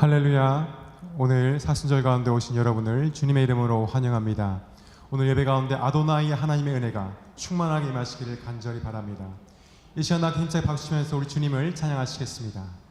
할렐루야. 오늘 사순절 가운데 오신 여러분을 주님의 이름으로 환영합니다. 오늘 예배 가운데 아도나이 하나님의 은혜가 충만하게 임하시기를 간절히 바랍니다. 이 시간 나 힘차게 박수치면서 우리 주님을 찬양하시겠습니다. 나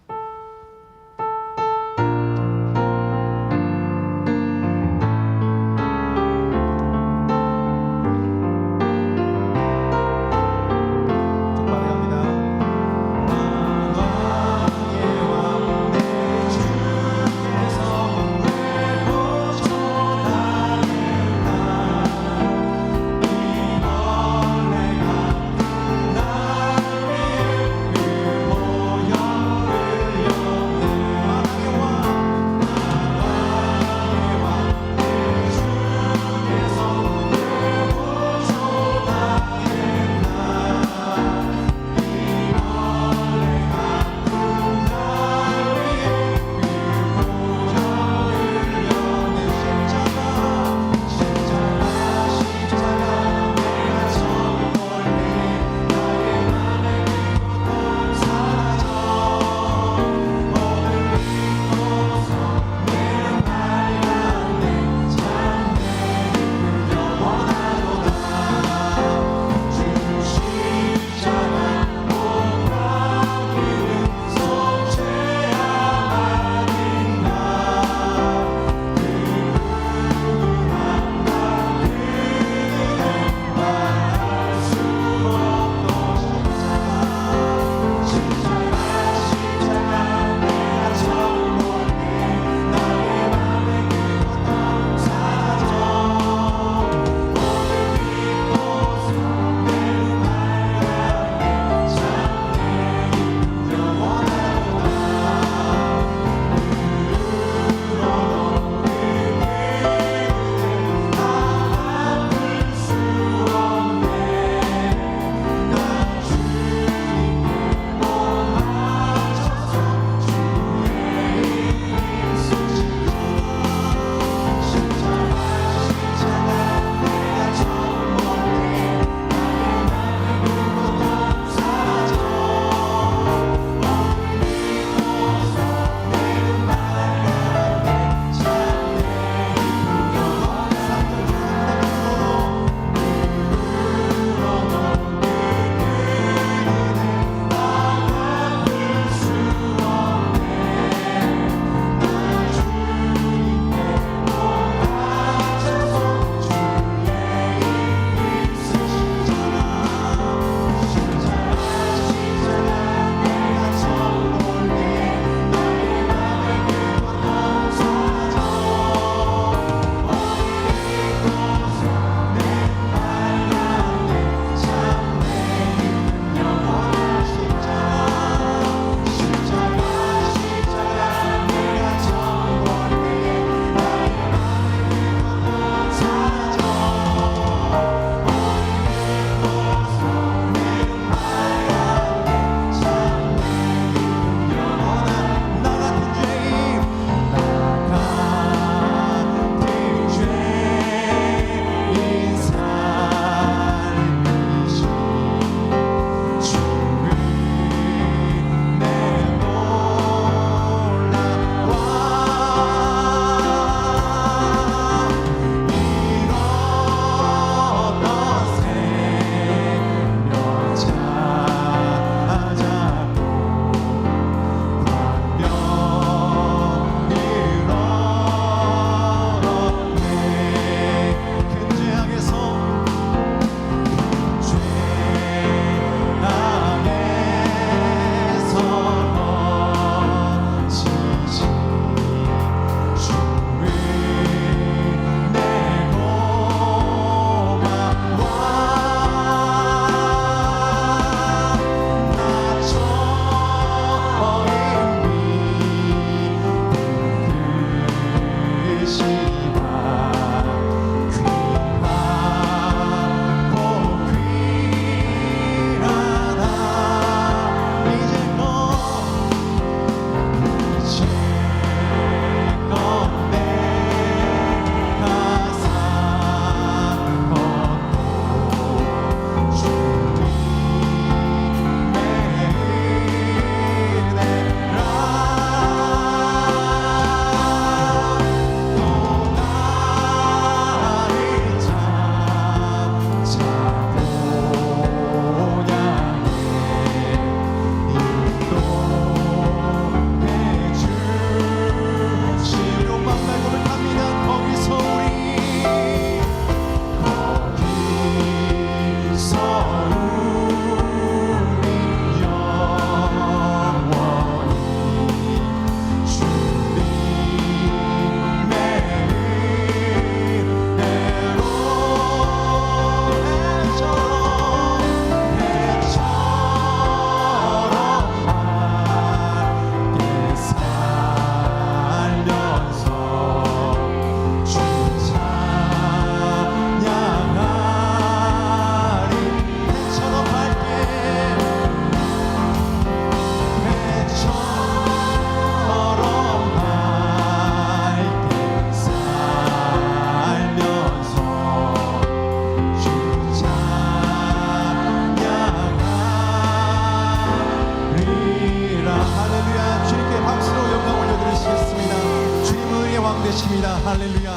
살아계십니다. 할렐루야.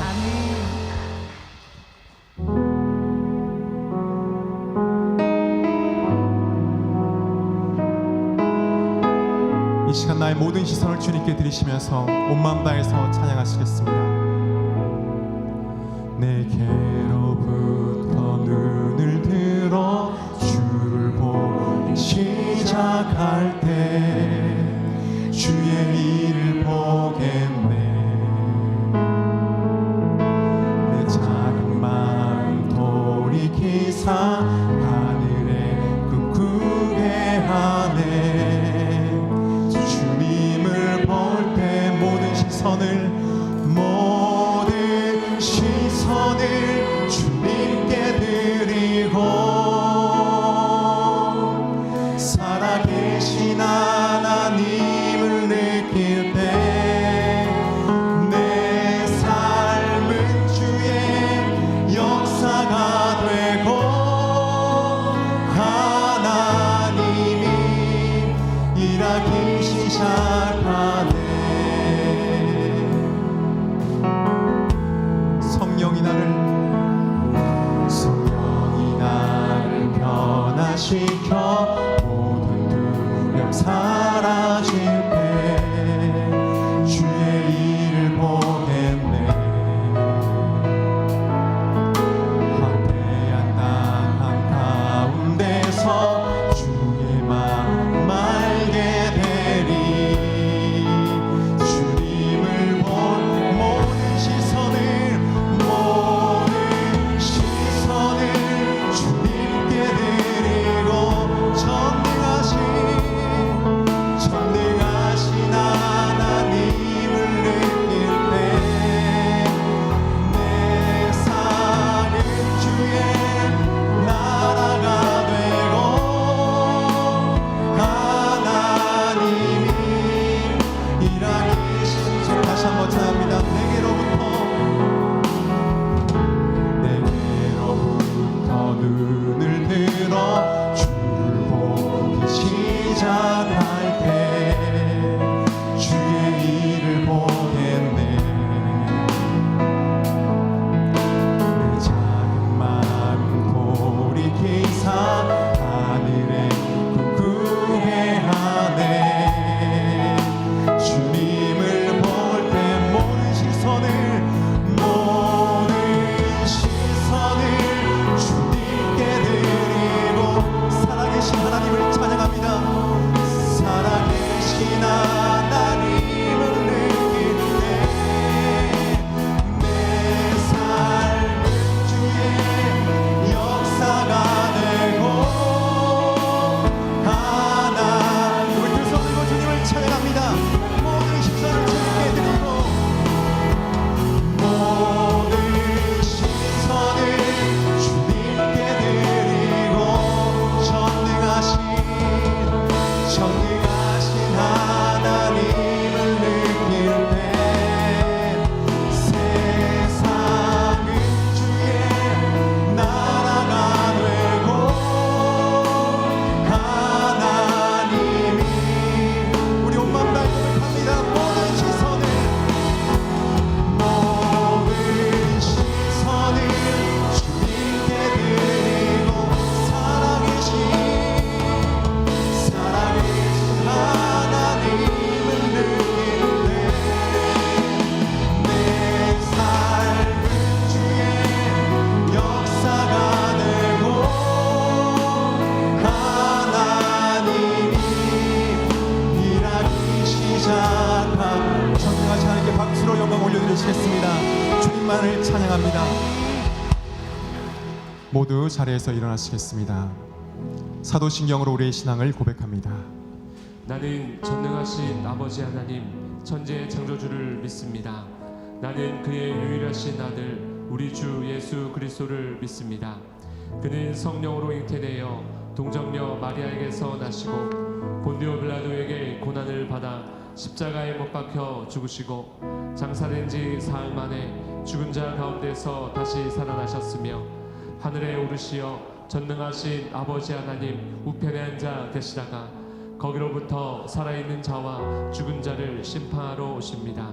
이 시간 나의 모든 시선을 주님께 드리시면서 온 마음 다해서 찬양하시겠습니다. 내게로부터 눈을 들어 주를 보기 시작할 때 주의 일을 보겠네. 내 작은 마음 돌이키사 하늘에 꿈꾸게 하네. 주님을 볼 때 모든 시선을 주님께 드리고 살아계신 하나님을 느낄 때 내 삶은 주의 역사가 되고 하나님이 일하기 시작하네. 성령이 나를 변화시켜 모든 두려움 사라질 때 주의 일을 보겠네. 황폐한 땅 한가운데서 주의 마음 알게 되리. 주님을 본 모든 시선을 주님께 드리고 전능하신 하나님을 느낄 때 내 삶은 주의 나라가 되고 하나님이 일하기 시작. 다시 한번 찬양합니다. 내게로부터 눈을 들어 주를 보기 시작할 때 주의 일을 보겠네. 내 작은 마음 돌이키사 하늘에 꿈꾸게 하네. 주님을 볼 때 모든 시선을 주님께 드리고 살아계신 하나님을 찬양합니다. 살아계신 하나님을 느낄 때 내 삶은 주의 역사가 되고 하나님. 우리 두 손 들고 주님을 찬양합니다. 모든 시선을 주님께 드리고 모든 시선을 주님께 드리고 전능하신 하나님을 느낄 때 세상은 주의 나라가 되고 하나님이 우리 온 마음 다해 고백합니다. 모든 시선을 주님께 드리고 살아계신 하나님을 느낄 때 내 삶은 주의 역사가 되고 하나님이 일하기 시작한. 전능하신 하나님께 박수로 영광 올려드리시겠습니다. 주님만을 찬양합니다. 모두 자리에서 일어나시겠습니다. 사도신경으로 우리의 신앙을 고백합니다. 나는 전능하신 아버지 하나님 천지의 창조주를 믿습니다. 나는 그의 유일하신 아들 우리 주 예수 그리스도를 믿습니다. 그는 성령으로 잉태되어 동정녀 마리아에게서 나시고 본디오 빌라도에게 고난을 받아 십자가에 못 박혀 죽으시고 장사된 지 사흘 만에 죽은 자 가운데서 다시 살아나셨으며 하늘에 오르시어 전능하신 아버지 하나님 우편에 앉아 계시다가 거기로부터 살아있는 자와 죽은 자를 심판하러 오십니다.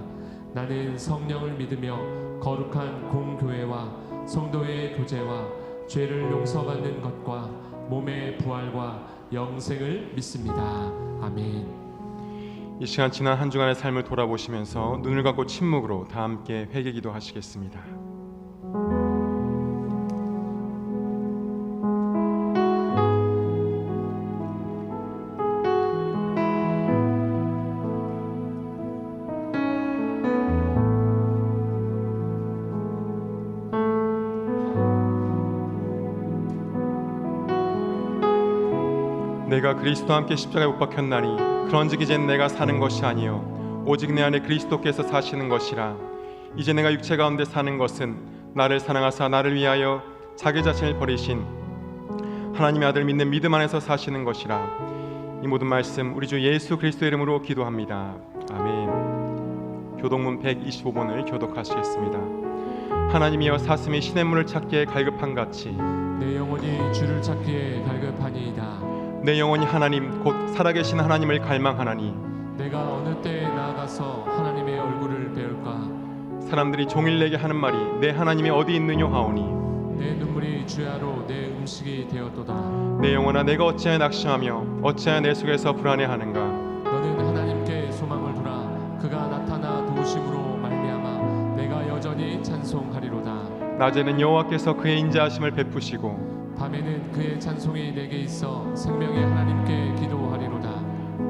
나는 성령을 믿으며 거룩한 공교회와 성도의 교제와 죄를 용서받는 것과 몸의 부활과 영생을 믿습니다. 아멘. 이 시간 지난 한 주간의 삶을 돌아보시면서 눈을 감고 침묵으로 다 함께 회개 기도하시겠습니다. 내가 그리스도와 함께 십자가에 못 박혔나니 그런즉 이젠 내가 사는 것이 아니요 오직 내 안에 그리스도께서 사시는 것이라. 이제 내가 육체 가운데 사는 것은 나를 사랑하사 나를 위하여 자기 자신을 버리신 하나님의 아들 믿는 믿음 안에서 사시는 것이라. 이 모든 말씀 우리 주 예수 그리스도 이름으로 기도합니다. 아멘. 교동문 125번을 교독하시겠습니다. 하나님이여 사슴이 시냇물을 찾기에 갈급한 같이 내 영혼이 주를 찾기에 갈급하니이다. 내 영혼이 하나님 곧 살아계신 하나님을 갈망하나니 내가 어느 때에 나아가서 하나님의 얼굴을 배울까. 사람들이 종일 내게 하는 말이 내 하나님이 어디 있느냐 하오니 내 눈물이 주야로 내 음식이 되었도다. 내 영혼아 내가 어찌하여 낙심하며 어찌하여 내 속에서 불안해하는가. 너는 하나님께 소망을 두라. 그가 나타나 도우심으로 말미암아 내가 여전히 찬송하리로다. 낮에는 여호와께서 그의 인자하심을 베푸시고 밤에는 그의 찬송이 내게 있어 생명의 하나님께 기도하리로다.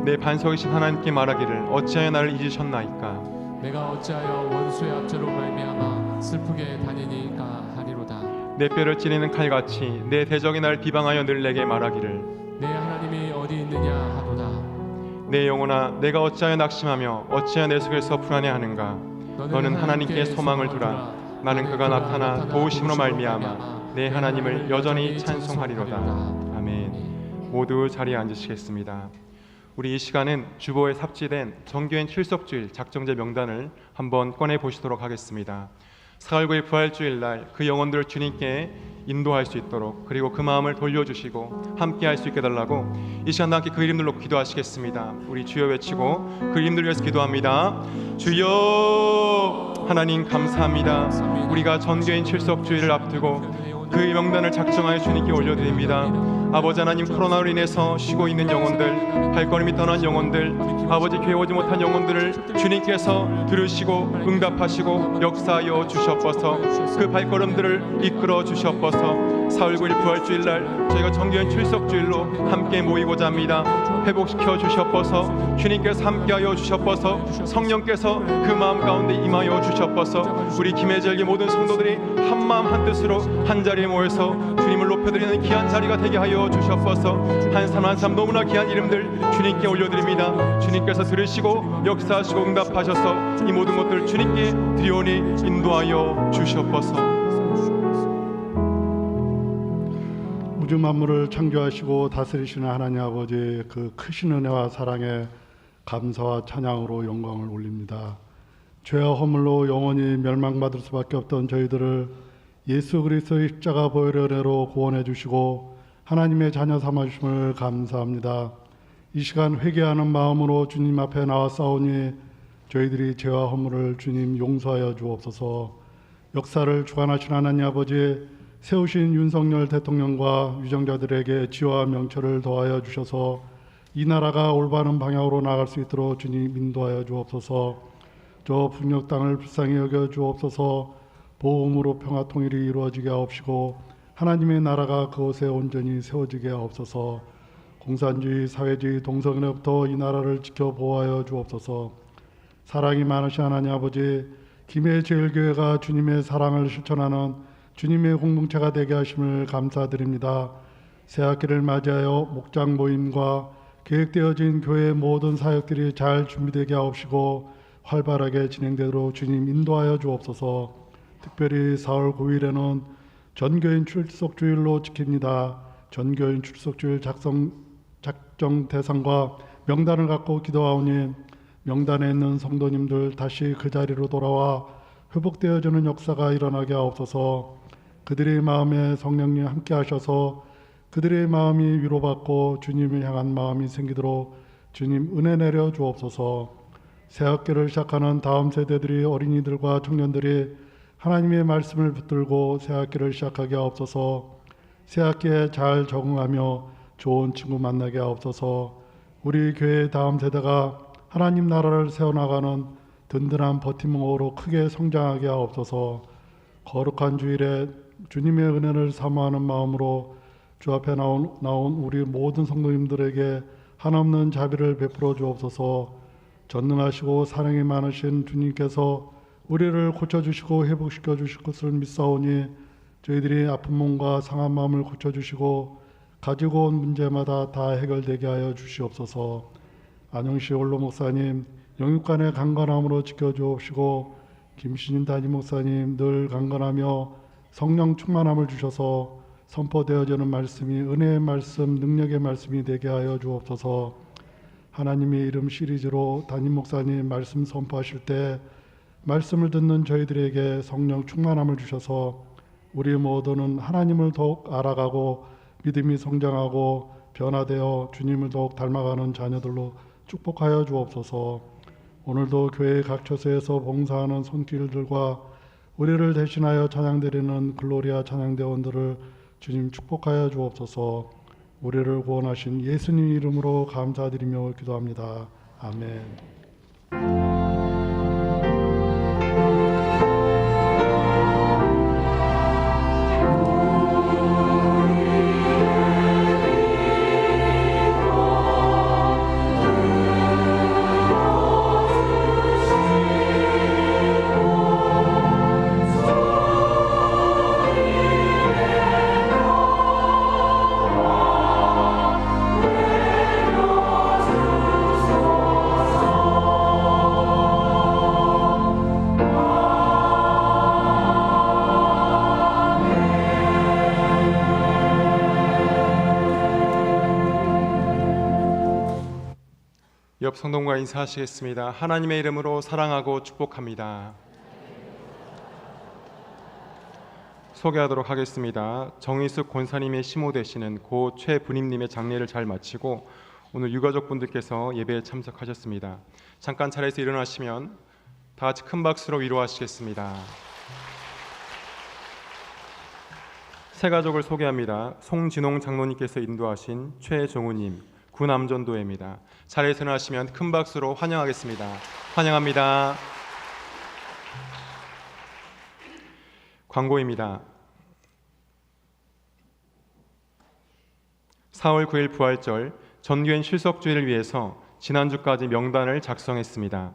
내 반석이신 하나님께 말하기를 어찌하여 나를 잊으셨나이까. 내가 어찌하여 원수의 압제로 말미암아 슬프게 다니니까 하리로다. 내 뼈를 찌르는 칼같이 내 대적이 나를 비방하여 늘 내게 말하기를 내 하나님이 어디 있느냐 하도다. 내 영혼아 내가 어찌하여 낙심하며 어찌하여 내 속에서 불안해하는가. 너는 하나님께 소망을 두라. 나는 그가 나타나 도우심으로 말미암아 내 하나님을 여전히 찬송하리로다. 아멘. 모두 자리에 앉으시겠습니다. 우리 이 시간은 주보에 삽지된 정교인 출석주일 작정제 명단을 한번 꺼내 보시도록 하겠습니다. 4월 9일 부활주일날 그 영혼들을 주님께 인도할 수 있도록 그리고 그 마음을 돌려주시고 함께 할 수 있게 달라고 이 시간 함께 그 이름들로 기도하시겠습니다. 우리 주여 외치고 그 이름들 위해서 기도합니다. 주여. 하나님 감사합니다. 우리가 전교인 출석주일을 앞두고 그 명단을 작성하여 주님께 올려드립니다. 아버지 하나님, 코로나로 인해서 쉬고 있는 영혼들, 발걸음이 떠난 영혼들, 아버지 교회 오지 못한 영혼들을 주님께서 들으시고 응답하시고 역사하여 주시옵소서. 그 발걸음들을 이끌어 주시옵소서. 4월 9일 부활주일날 저희가 정교한 출석주일로 함께 모이고자 합니다. 회복시켜 주시옵소서. 주님께서 함께하여 주시옵소서. 성령께서 그 마음 가운데 임하여 주시옵소서. 우리 김해절기 모든 성도들이 한 마음 한 뜻으로 한 자리에 모여서 주님을 높여드리는 귀한 자리가 되게 하여 주시옵소서. 한 사람 한 사람 너무나 귀한 이름들 주님께 올려드립니다. 주님께서 들으시고 역사하시고 응답하셔서 이 모든 것들 주님께 드리오니 인도하여 주시옵소서. 우주 만물을 창조하시고 다스리시는 하나님 아버지 그 크신 은혜와 사랑에 감사와 찬양으로 영광을 올립니다. 죄와 허물로 영원히 멸망받을 수밖에 없던 저희들을 예수 그리스도의 십자가 보혈의 은혜로 구원해 주시고 하나님의 자녀 삼아 주심을 감사합니다. 이 시간 회개하는 마음으로 주님 앞에 나와 싸우니 저희들이 죄와 허물을 주님 용서하여 주옵소서. 역사를 주관하신 하나님 아버지 세우신 윤석열 대통령과 유정자들에게 지혜와 명철을 더하여 주셔서 이 나라가 올바른 방향으로 나아갈 수 있도록 주님 인도하여 주옵소서. 저 북녘 땅을 불쌍히 여겨 주옵소서. 보험으로 평화 통일이 이루어지게 하옵시고 하나님의 나라가 그곳에 온전히 세워지게 하옵소서. 공산주의, 사회주의, 동성애로부터 이 나라를 지켜 보호하여 주옵소서. 사랑이 많으신 하나님 아버지, 김해제일교회가 주님의 사랑을 실천하는 주님의 공동체가 되게 하심을 감사드립니다. 새학기를 맞이하여 목장 모임과 계획되어진 교회의 모든 사역들이 잘 준비되게 하옵시고 활발하게 진행되도록 주님 인도하여 주옵소서. 특별히 4월 9일에는 전교인 출석주일로 지킵니다. 전교인 출석주일 작정 대상과 명단을 갖고 기도하오니 명단에 있는 성도님들 다시 그 자리로 돌아와 회복되어지는 역사가 일어나게 하옵소서. 그들의 마음에 성령님 함께 하셔서 그들의 마음이 위로받고 주님을 향한 마음이 생기도록 주님 은혜 내려 주옵소서. 새학기를 시작하는 다음 세대들이 어린이들과 청년들이 하나님의 말씀을 붙들고 새학기를 시작하게 하옵소서. 새학기에 잘 적응하며 좋은 친구 만나게 하옵소서. 우리 교회의 다음 세대가 하나님 나라를 세워나가는 든든한 버팀목으로 크게 성장하게 하옵소서. 거룩한 주일에 주님의 은혜를 사모하는 마음으로 주 앞에 나온 우리 모든 성도님들에게 한없는 자비를 베풀어 주옵소서. 전능하시고 사랑이 많으신 주님께서 우리를 고쳐주시고 회복시켜 주실 것을 믿사오니 저희들이 아픈 몸과 상한 마음을 고쳐주시고 가지고 온 문제마다 다 해결되게 하여 주시옵소서. 안영시 원로 목사님 영육간의 강건함으로 지켜주옵시고 김신임 담임 목사님 늘 강건하며 성령 충만함을 주셔서 선포되어지는 말씀이 은혜의 말씀, 능력의 말씀이 되게 하여 주옵소서. 하나님의 이름 시리즈로 담임 목사님 말씀 선포하실 때 말씀을 듣는 저희들에게 성령 충만함을 주셔서 우리 모두는 하나님을 더욱 알아가고 믿음이 성장하고 변화되어 주님을 더욱 닮아가는 자녀들로 축복하여 주옵소서. 오늘도 교회 각 처소에서 봉사하는 손길들과 우리를 대신하여 찬양드리는 글로리아 찬양대원들을 주님 축복하여 주옵소서. 우리를 구원하신 예수님 이름으로 감사드리며 기도합니다. 아멘. 옆 성도과 인사하시겠습니다. 하나님의 이름으로 사랑하고 축복합니다. 소개하도록 하겠습니다. 정의숙 권사님의 시모 되시는 고 최분임님의 장례를 잘 마치고 오늘 유가족분들께서 예배에 참석하셨습니다. 잠깐 자리에서 일어나시면 다 같이 큰 박수로 위로하시겠습니다. 새 가족을 소개합니다. 송진홍 장로님께서 인도하신 최정우님, 구남전도회입니다. 자리에서 일어나시면 큰 박수로 환영하겠습니다. 환영합니다. 광고입니다. 4월 9일 부활절 전교인 실석주의를 위해서 지난주까지 명단을 작성했습니다.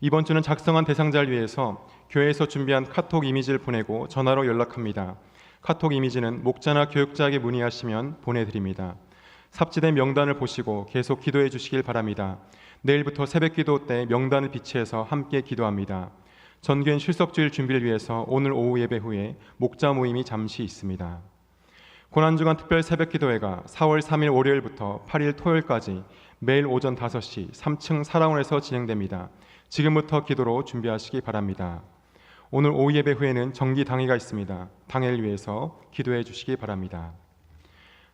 이번 주는 작성한 대상자를 위해서 교회에서 준비한 카톡 이미지를 보내고 전화로 연락합니다. 카톡 이미지는 목자나 교육자에게 문의하시면 보내드립니다. 삽지된 명단을 보시고 계속 기도해 주시길 바랍니다. 내일부터 새벽기도 때 명단을 비치해서 함께 기도합니다. 전교인 실석주일 준비를 위해서 오늘 오후 예배 후에 목자 모임이 잠시 있습니다. 고난주간 특별 새벽기도회가 4월 3일 월요일부터 8일 토요일까지 매일 오전 5시 3층 사랑원에서 진행됩니다. 지금부터 기도로 준비하시기 바랍니다. 오늘 오후 예배 후에는 정기 당회가 있습니다. 당회를 위해서 기도해 주시기 바랍니다.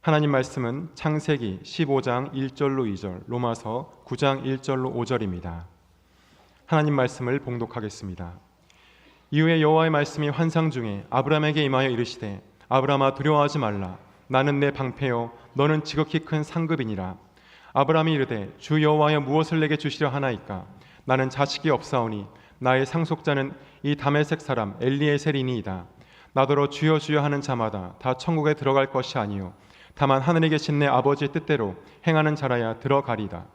하나님 말씀은 창세기 15장 1절로 2절, 로마서 9장 1절로 5절입니다. 하나님 말씀을 봉독하겠습니다. 이후에 여호와의 말씀이 환상 중에 아브라함에게 임하여 이르시되 아브라함아 두려워하지 말라. 나는 내 방패요 너는 지극히 큰 상급이니라. 아브라함이 이르되 주 여호와여 무엇을 내게 주시려 하나이까. 나는 자식이 없사오니 나의 상속자는 이 다메섹 사람 엘리에셀이니이다. 나더러 주여 주여 하는 자마다 다 천국에 들어갈 것이 아니요 다만 하늘에 계신 내 아버지의 뜻대로 행하는 자라야 들어가리다.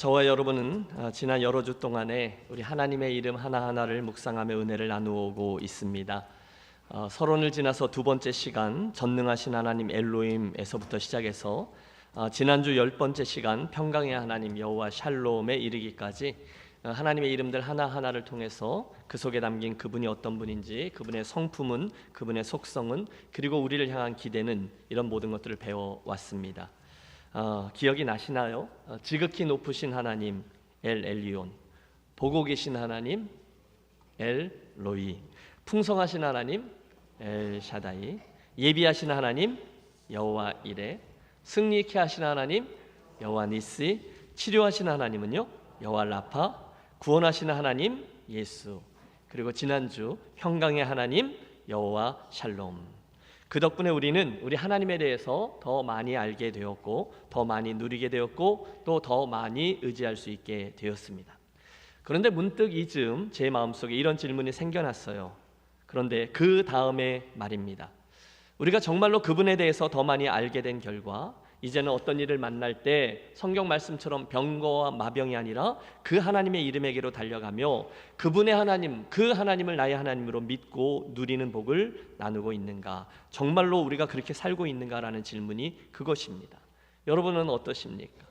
저와 여러분은 지난 여러 주 동안에 우리 하나님의 이름 하나하나를 묵상하며 은혜를 나누고 있습니다. 서론을 지나서 두 번째 시간 전능하신 하나님 엘로힘에서부터 시작해서 지난주 10번째 시간 평강의 하나님 여호와 샬롬에 이르기까지 하나님의 이름들 하나하나를 통해서 그 속에 담긴 그분이 어떤 분인지, 그분의 성품은, 그분의 속성은, 그리고 우리를 향한 기대는, 이런 모든 것들을 배워왔습니다. 기억이 나시나요? 지극히 높으신 하나님 엘 엘리온, 보고 계신 하나님 엘 로이, 풍성하신 하나님 엘 샤다이, 예비하신 하나님 여호와 이레, 승리 있게 하신 하나님 여호와 니시, 치료하신 하나님은요 여호와 라파, 구원하시는 하나님 예수, 그리고 지난주 평강의 하나님 여호와 샬롬. 그 덕분에 우리는 우리 하나님에 대해서 더 많이 알게 되었고, 더 많이 누리게 되었고, 또 더 많이 의지할 수 있게 되었습니다. 그런데 문득 이 즈음 제 마음속에 이런 질문이 생겨났어요. 그런데 그 다음에 말입니다. 우리가 정말로 그분에 대해서 더 많이 알게 된 결과, 이제는 어떤 일을 만날 때 성경 말씀처럼 병거와 마병이 아니라 그 하나님의 이름에게로 달려가며 그분의 하나님, 그 하나님을 나의 하나님으로 믿고 누리는 복을 나누고 있는가, 정말로 우리가 그렇게 살고 있는가라는 질문이 그것입니다. 여러분은 어떠십니까?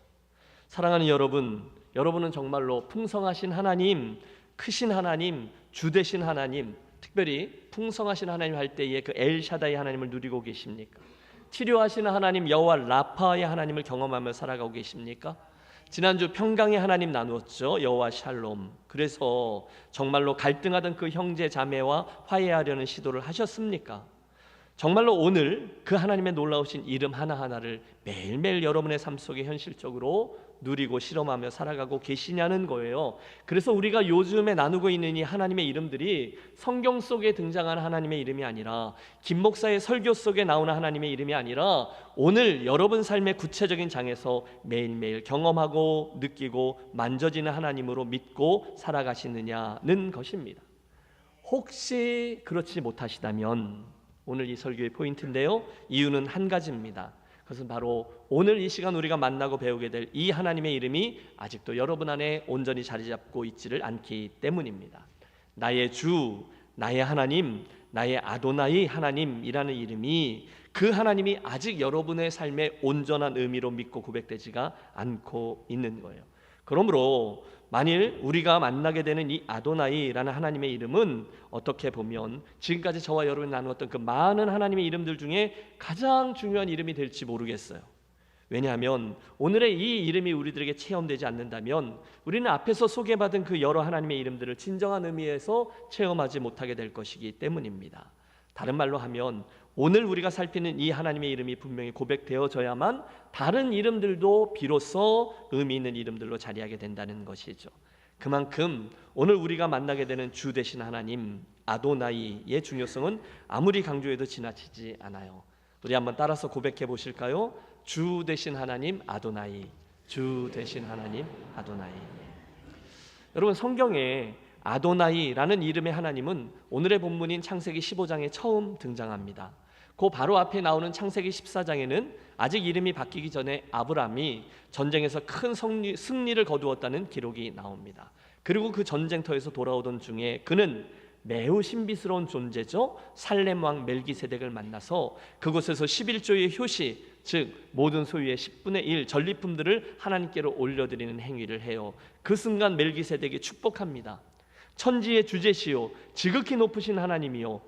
사랑하는 여러분, 여러분은 정말로 풍성하신 하나님, 크신 하나님, 주되신 하나님, 특별히 풍성하신 하나님 할 때의 그 엘샤다이 하나님을 누리고 계십니까? 치료하시는 하나님 여호와 라파의 하나님을 경험하며 살아가고 계십니까? 지난주 평강의 하나님 나누었죠. 여호와 샬롬. 그래서 정말로 갈등하던 그 형제 자매와 화해하려는 시도를 하셨습니까? 정말로 오늘 그 하나님의 놀라우신 이름 하나하나를 매일매일 여러분의 삶 속에 현실적으로 누리고 실험하며 살아가고 계시냐는 거예요. 그래서 우리가 요즘에 나누고 있는 이 하나님의 이름들이 성경 속에 등장하는 하나님의 이름이 아니라, 김 목사의 설교 속에 나오는 하나님의 이름이 아니라, 오늘 여러분 삶의 구체적인 장에서 매일매일 경험하고 느끼고 만져지는 하나님으로 믿고 살아가시느냐는 것입니다. 혹시 그렇지 못하시다면 오늘 이 설교의 포인트인데요, 이유는 한 가지입니다. 그것은 바로 오늘 이 시간 우리가 만나고 배우게 될 이 하나님의 이름이 아직도 여러분 안에 온전히 자리 잡고 있지를 않기 때문입니다. 나의 주, 나의 하나님, 나의 아도나이 하나님이라는 이름이, 그 하나님이 아직 여러분의 삶에 온전한 의미로 믿고 고백되지가 않고 있는 거예요. 그러므로 만일 우리가 만나게 되는 이 아도나이라는 하나님의 이름은 어떻게 보면 지금까지 저와 여러분이 나누었던 그 많은 하나님의 이름들 중에 가장 중요한 이름이 될지 모르겠어요. 왜냐하면 오늘의 이 이름이 우리들에게 체험되지 않는다면 우리는 앞에서 소개받은 그 여러 하나님의 이름들을 진정한 의미에서 체험하지 못하게 될 것이기 때문입니다. 다른 말로 하면 오늘 우리가 살피는 이 하나님의 이름이 분명히 고백되어져야만 다른 이름들도 비로소 의미 있는 이름들로 자리하게 된다는 것이죠. 그만큼 오늘 우리가 만나게 되는 주 되신 하나님 아도나이의 중요성은 아무리 강조해도 지나치지 않아요. 우리 한번 따라서 고백해 보실까요? 주 되신 하나님 아도나이, 주 되신 하나님 아도나이. 여러분, 성경에 아도나이라는 이름의 하나님은 오늘의 본문인 창세기 15장에 처음 등장합니다. 그 바로 앞에 나오는 창세기 14장에는 아직 이름이 바뀌기 전에 아브람이 전쟁에서 큰 승리를 거두었다는 기록이 나옵니다. 그리고 그 전쟁터에서 돌아오던 중에 그는 매우 신비스러운 존재죠. 살렘 왕 멜기세덱을 만나서 그곳에서 11조의 효시, 즉 모든 소유의 10분의 1 전리품들을 하나님께로 올려드리는 행위를 해요. 그 순간 멜기세덱이 축복합니다. 천지의 주제시요 지극히 높으신 하나님이요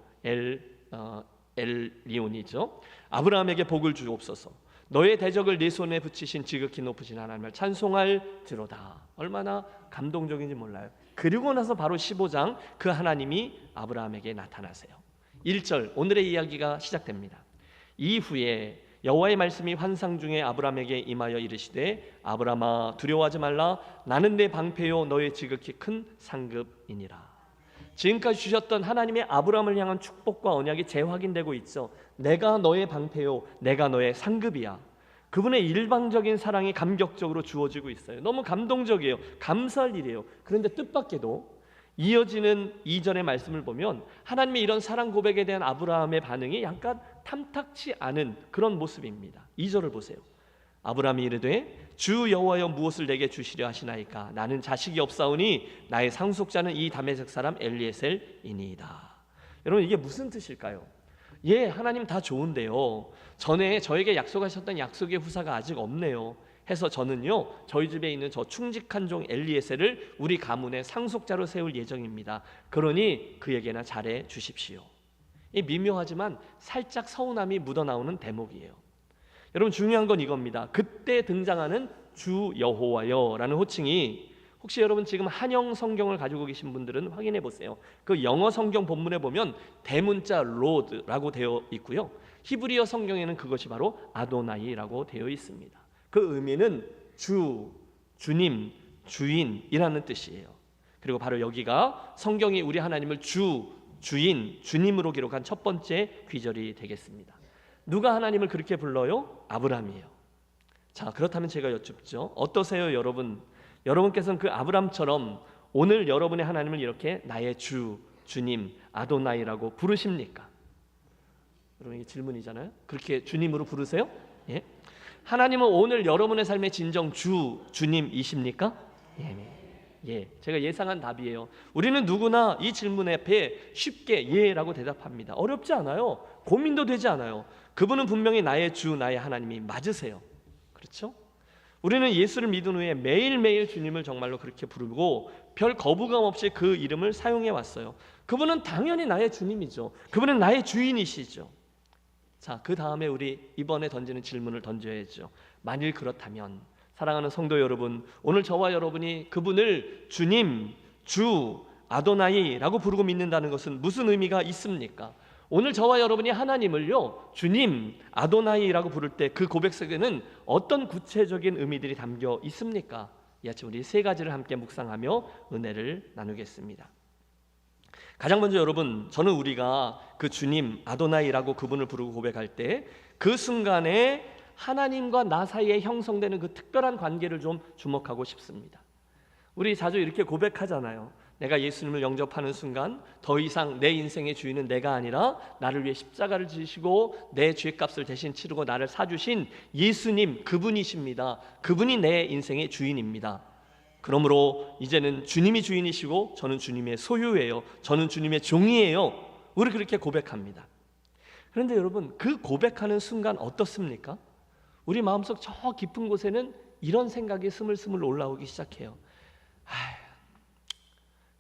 엘리온이죠. 아브라함에게 복을 주옵소서. 너의 대적을 네 손에 붙이신 지극히 높으신 하나님을 찬송할지로다. 얼마나 감동적인지 몰라요. 그리고 나서 바로 15장 그 하나님이 아브라함에게 나타나세요. 1절 오늘의 이야기가 시작됩니다. 이후에 여호와의 말씀이 환상 중에 아브라함에게 임하여 이르시되 아브라함아 두려워하지 말라. 나는 내 방패요 너의 지극히 큰 상급이니라. 지금까지 주셨던 하나님의 아브라함을 향한 축복과 언약이 재확인되고 있죠. 내가 너의 방패요, 내가 너의 상급이야. 그분의 일방적인 사랑이 감격적으로 주어지고 있어요. 너무 감동적이에요. 감사할 일이에요. 그런데 뜻밖에도 이어지는 2절의 말씀을 보면 하나님의 이런 사랑 고백에 대한 아브라함의 반응이 약간 탐탁치 않은 그런 모습입니다. 2절을 보세요. 아브라함이 이르되 주 여호와여 무엇을 내게 주시려 하시나이까? 나는 자식이 없사오니 나의 상속자는 이 다메섹 사람 엘리에셀이니이다. 여러분, 이게 무슨 뜻일까요? 예, 하나님 다 좋은데요, 전에 저에게 약속하셨던 약속의 후사가 아직 없네요 해서 저는요, 저희 집에 있는 저 충직한 종 엘리에셀을 우리 가문의 상속자로 세울 예정입니다. 그러니 그에게나 잘해 주십시오. 이 미묘하지만 살짝 서운함이 묻어나오는 대목이에요. 여러분, 중요한 건 이겁니다. 그때 등장하는 주 여호와여라는 호칭이, 혹시 여러분 지금 한영 성경을 가지고 계신 분들은 확인해 보세요. 그 영어 성경 본문에 보면 대문자 로드라고 되어 있고요, 히브리어 성경에는 그것이 바로 아도나이라고 되어 있습니다. 그 의미는 주, 주님, 주인이라는 뜻이에요. 그리고 바로 여기가 성경이 우리 하나님을 주, 주인, 주님으로 기록한 첫 번째 귀절이 되겠습니다. 누가 하나님을 그렇게 불러요? 아브라함이에요. 자, 그렇다면 제가 여쭙죠. 어떠세요, 여러분? 여러분께서는 그 아브라함처럼 오늘 여러분의 하나님을 이렇게 나의 주, 주님, 아도나이라고 부르십니까? 여러분, 이게 질문이잖아요. 그렇게 주님으로 부르세요? 예? 하나님은 오늘 여러분의 삶의 진정 주, 주님이십니까? 예, 제가 예상한 답이에요. 우리는 누구나 이 질문 앞에 쉽게 예라고 대답합니다. 어렵지 않아요. 고민도 되지 않아요. 그분은 분명히 나의 주, 나의 하나님이 맞으세요. 그렇죠? 우리는 예수를 믿은 후에 매일매일 주님을 정말로 그렇게 부르고 별 거부감 없이 그 이름을 사용해 왔어요. 그분은 당연히 나의 주님이죠. 그분은 나의 주인이시죠. 자, 그 다음에 우리 이번에 던지는 질문을 던져야죠. 만일 그렇다면 사랑하는 성도 여러분, 오늘 저와 여러분이 그분을 주님, 주, 아도나이라고 부르고 믿는다는 것은 무슨 의미가 있습니까? 오늘 저와 여러분이 하나님을요, 주님, 아도나이라고 부를 때 그 고백 속에는 어떤 구체적인 의미들이 담겨 있습니까? 이 아침 우리 세 가지를 함께 묵상하며 은혜를 나누겠습니다. 가장 먼저 여러분, 저는 우리가 그 주님, 아도나이라고 그분을 부르고 고백할 때 그 순간에 하나님과 나 사이에 형성되는 그 특별한 관계를 좀 주목하고 싶습니다. 우리 자주 이렇게 고백하잖아요. 내가 예수님을 영접하는 순간 더 이상 내 인생의 주인은 내가 아니라 나를 위해 십자가를 지시고 내 죄값을 대신 치르고 나를 사주신 예수님, 그분이십니다. 그분이 내 인생의 주인입니다. 그러므로 이제는 주님이 주인이시고 저는 주님의 소유예요. 저는 주님의 종이에요. 우리 그렇게 고백합니다. 그런데 여러분, 그 고백하는 순간 어떻습니까? 우리 마음속 저 깊은 곳에는 이런 생각이 스물스물 올라오기 시작해요.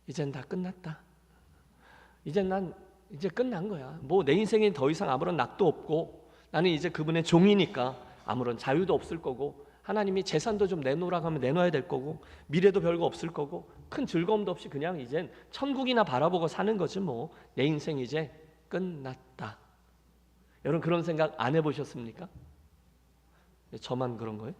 이젠 다 끝났다. 난 이제 끝난 거야. 뭐 내 인생에 더 이상 아무런 낙도 없고 나는 이제 그분의 종이니까 아무런 자유도 없을 거고 하나님이 재산도 좀 내놓으라고 하면 내놔야 될 거고 미래도 별거 없을 거고 큰 즐거움도 없이 그냥 이젠 천국이나 바라보고 사는 거지 뭐. 내 인생 이제 끝났다. 여러분, 그런 생각 안 해보셨습니까? 저만 그런 거예요?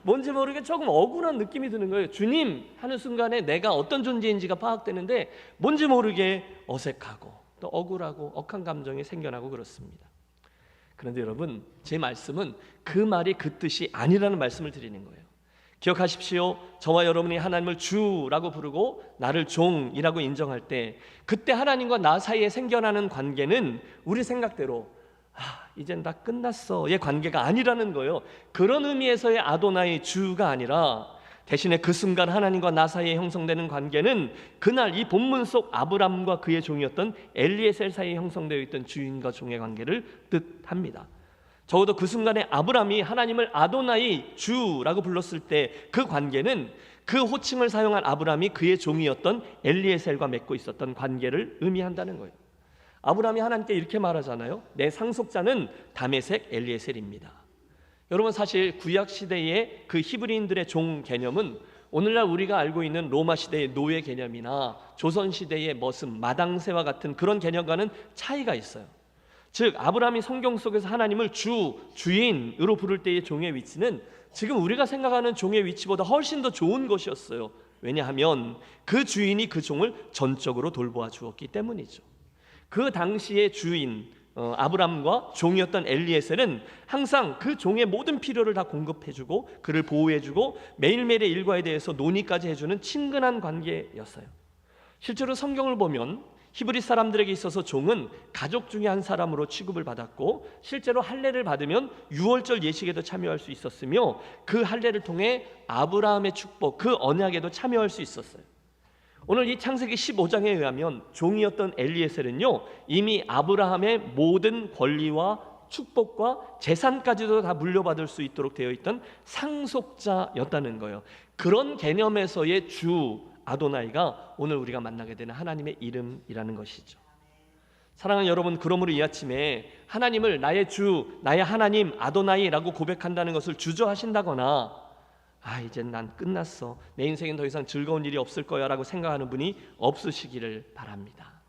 뭔지 모르게 조금 억울한 느낌이 드는 거예요. 주님 하는 순간에 내가 어떤 존재인지가 파악되는데 뭔지 모르게 어색하고 또 억울하고 억한 감정이 생겨나고 그렇습니다. 그런데 여러분, 제 말씀은 그 말이 그 뜻이 아니라는 말씀을 드리는 거예요. 기억하십시오. 저와 여러분이 하나님을 주라고 부르고 나를 종이라고 인정할 때 그때 하나님과 나 사이에 생겨나는 관계는 우리 생각대로 이젠 다 끝났어의 관계가 아니라는 거예요. 그런 의미에서의 아도나이, 주가 아니라 대신에 그 순간 하나님과 나 사이에 형성되는 관계는 그날 이 본문 속 아브람과 그의 종이었던 엘리에셀 사이에 형성되어 있던 주인과 종의 관계를 뜻합니다. 적어도 그 순간에 아브람이 하나님을 아도나이, 주라고 불렀을 때 그 관계는 그 호칭을 사용한 아브람이 그의 종이었던 엘리에셀과 맺고 있었던 관계를 의미한다는 거예요. 아브람이 하나님께 이렇게 말하잖아요. 내 상속자는 다메섹 엘리에셀입니다. 여러분, 사실 구약 시대의 그 히브리인들의 종 개념은 오늘날 우리가 알고 있는 로마 시대의 노예 개념이나 조선 시대의 머슴, 마당새와 같은 그런 개념과는 차이가 있어요. 즉 아브라함이 성경 속에서 하나님을 주, 주인으로 부를 때의 종의 위치는 지금 우리가 생각하는 종의 위치보다 훨씬 더 좋은 것이었어요. 왜냐하면 그 주인이 그 종을 전적으로 돌보아 주었기 때문이죠. 그 당시의 주인 아브람과 종이었던 엘리에셀은 항상 그 종의 모든 필요를 다 공급해주고 그를 보호해주고 매일매일의 일과에 대해서 논의까지 해주는 친근한 관계였어요. 실제로 성경을 보면 히브리 사람들에게 있어서 종은 가족 중에 한 사람으로 취급을 받았고 실제로 할례를 받으면 유월절 예식에도 참여할 수 있었으며 그 할례를 통해 아브라함의 축복, 그 언약에도 참여할 수 있었어요. 오늘 이 창세기 15장에 의하면 종이었던 엘리에셀은요, 이미 아브라함의 모든 권리와 축복과 재산까지도 다 물려받을 수 있도록 되어 있던 상속자였다는 거예요. 그런 개념에서의 주 아도나이가 오늘 우리가 만나게 되는 하나님의 이름이라는 것이죠. 사랑하는 여러분, 그러므로 이 아침에 하나님을 나의 주, 나의 하나님 아도나이라고 고백한다는 것을 주저하신다거나 이젠 난 끝났어, 내 인생엔 더 이상 즐거운 일이 없을 거야 라고 생각하는 분이 없으시기를 바랍니다.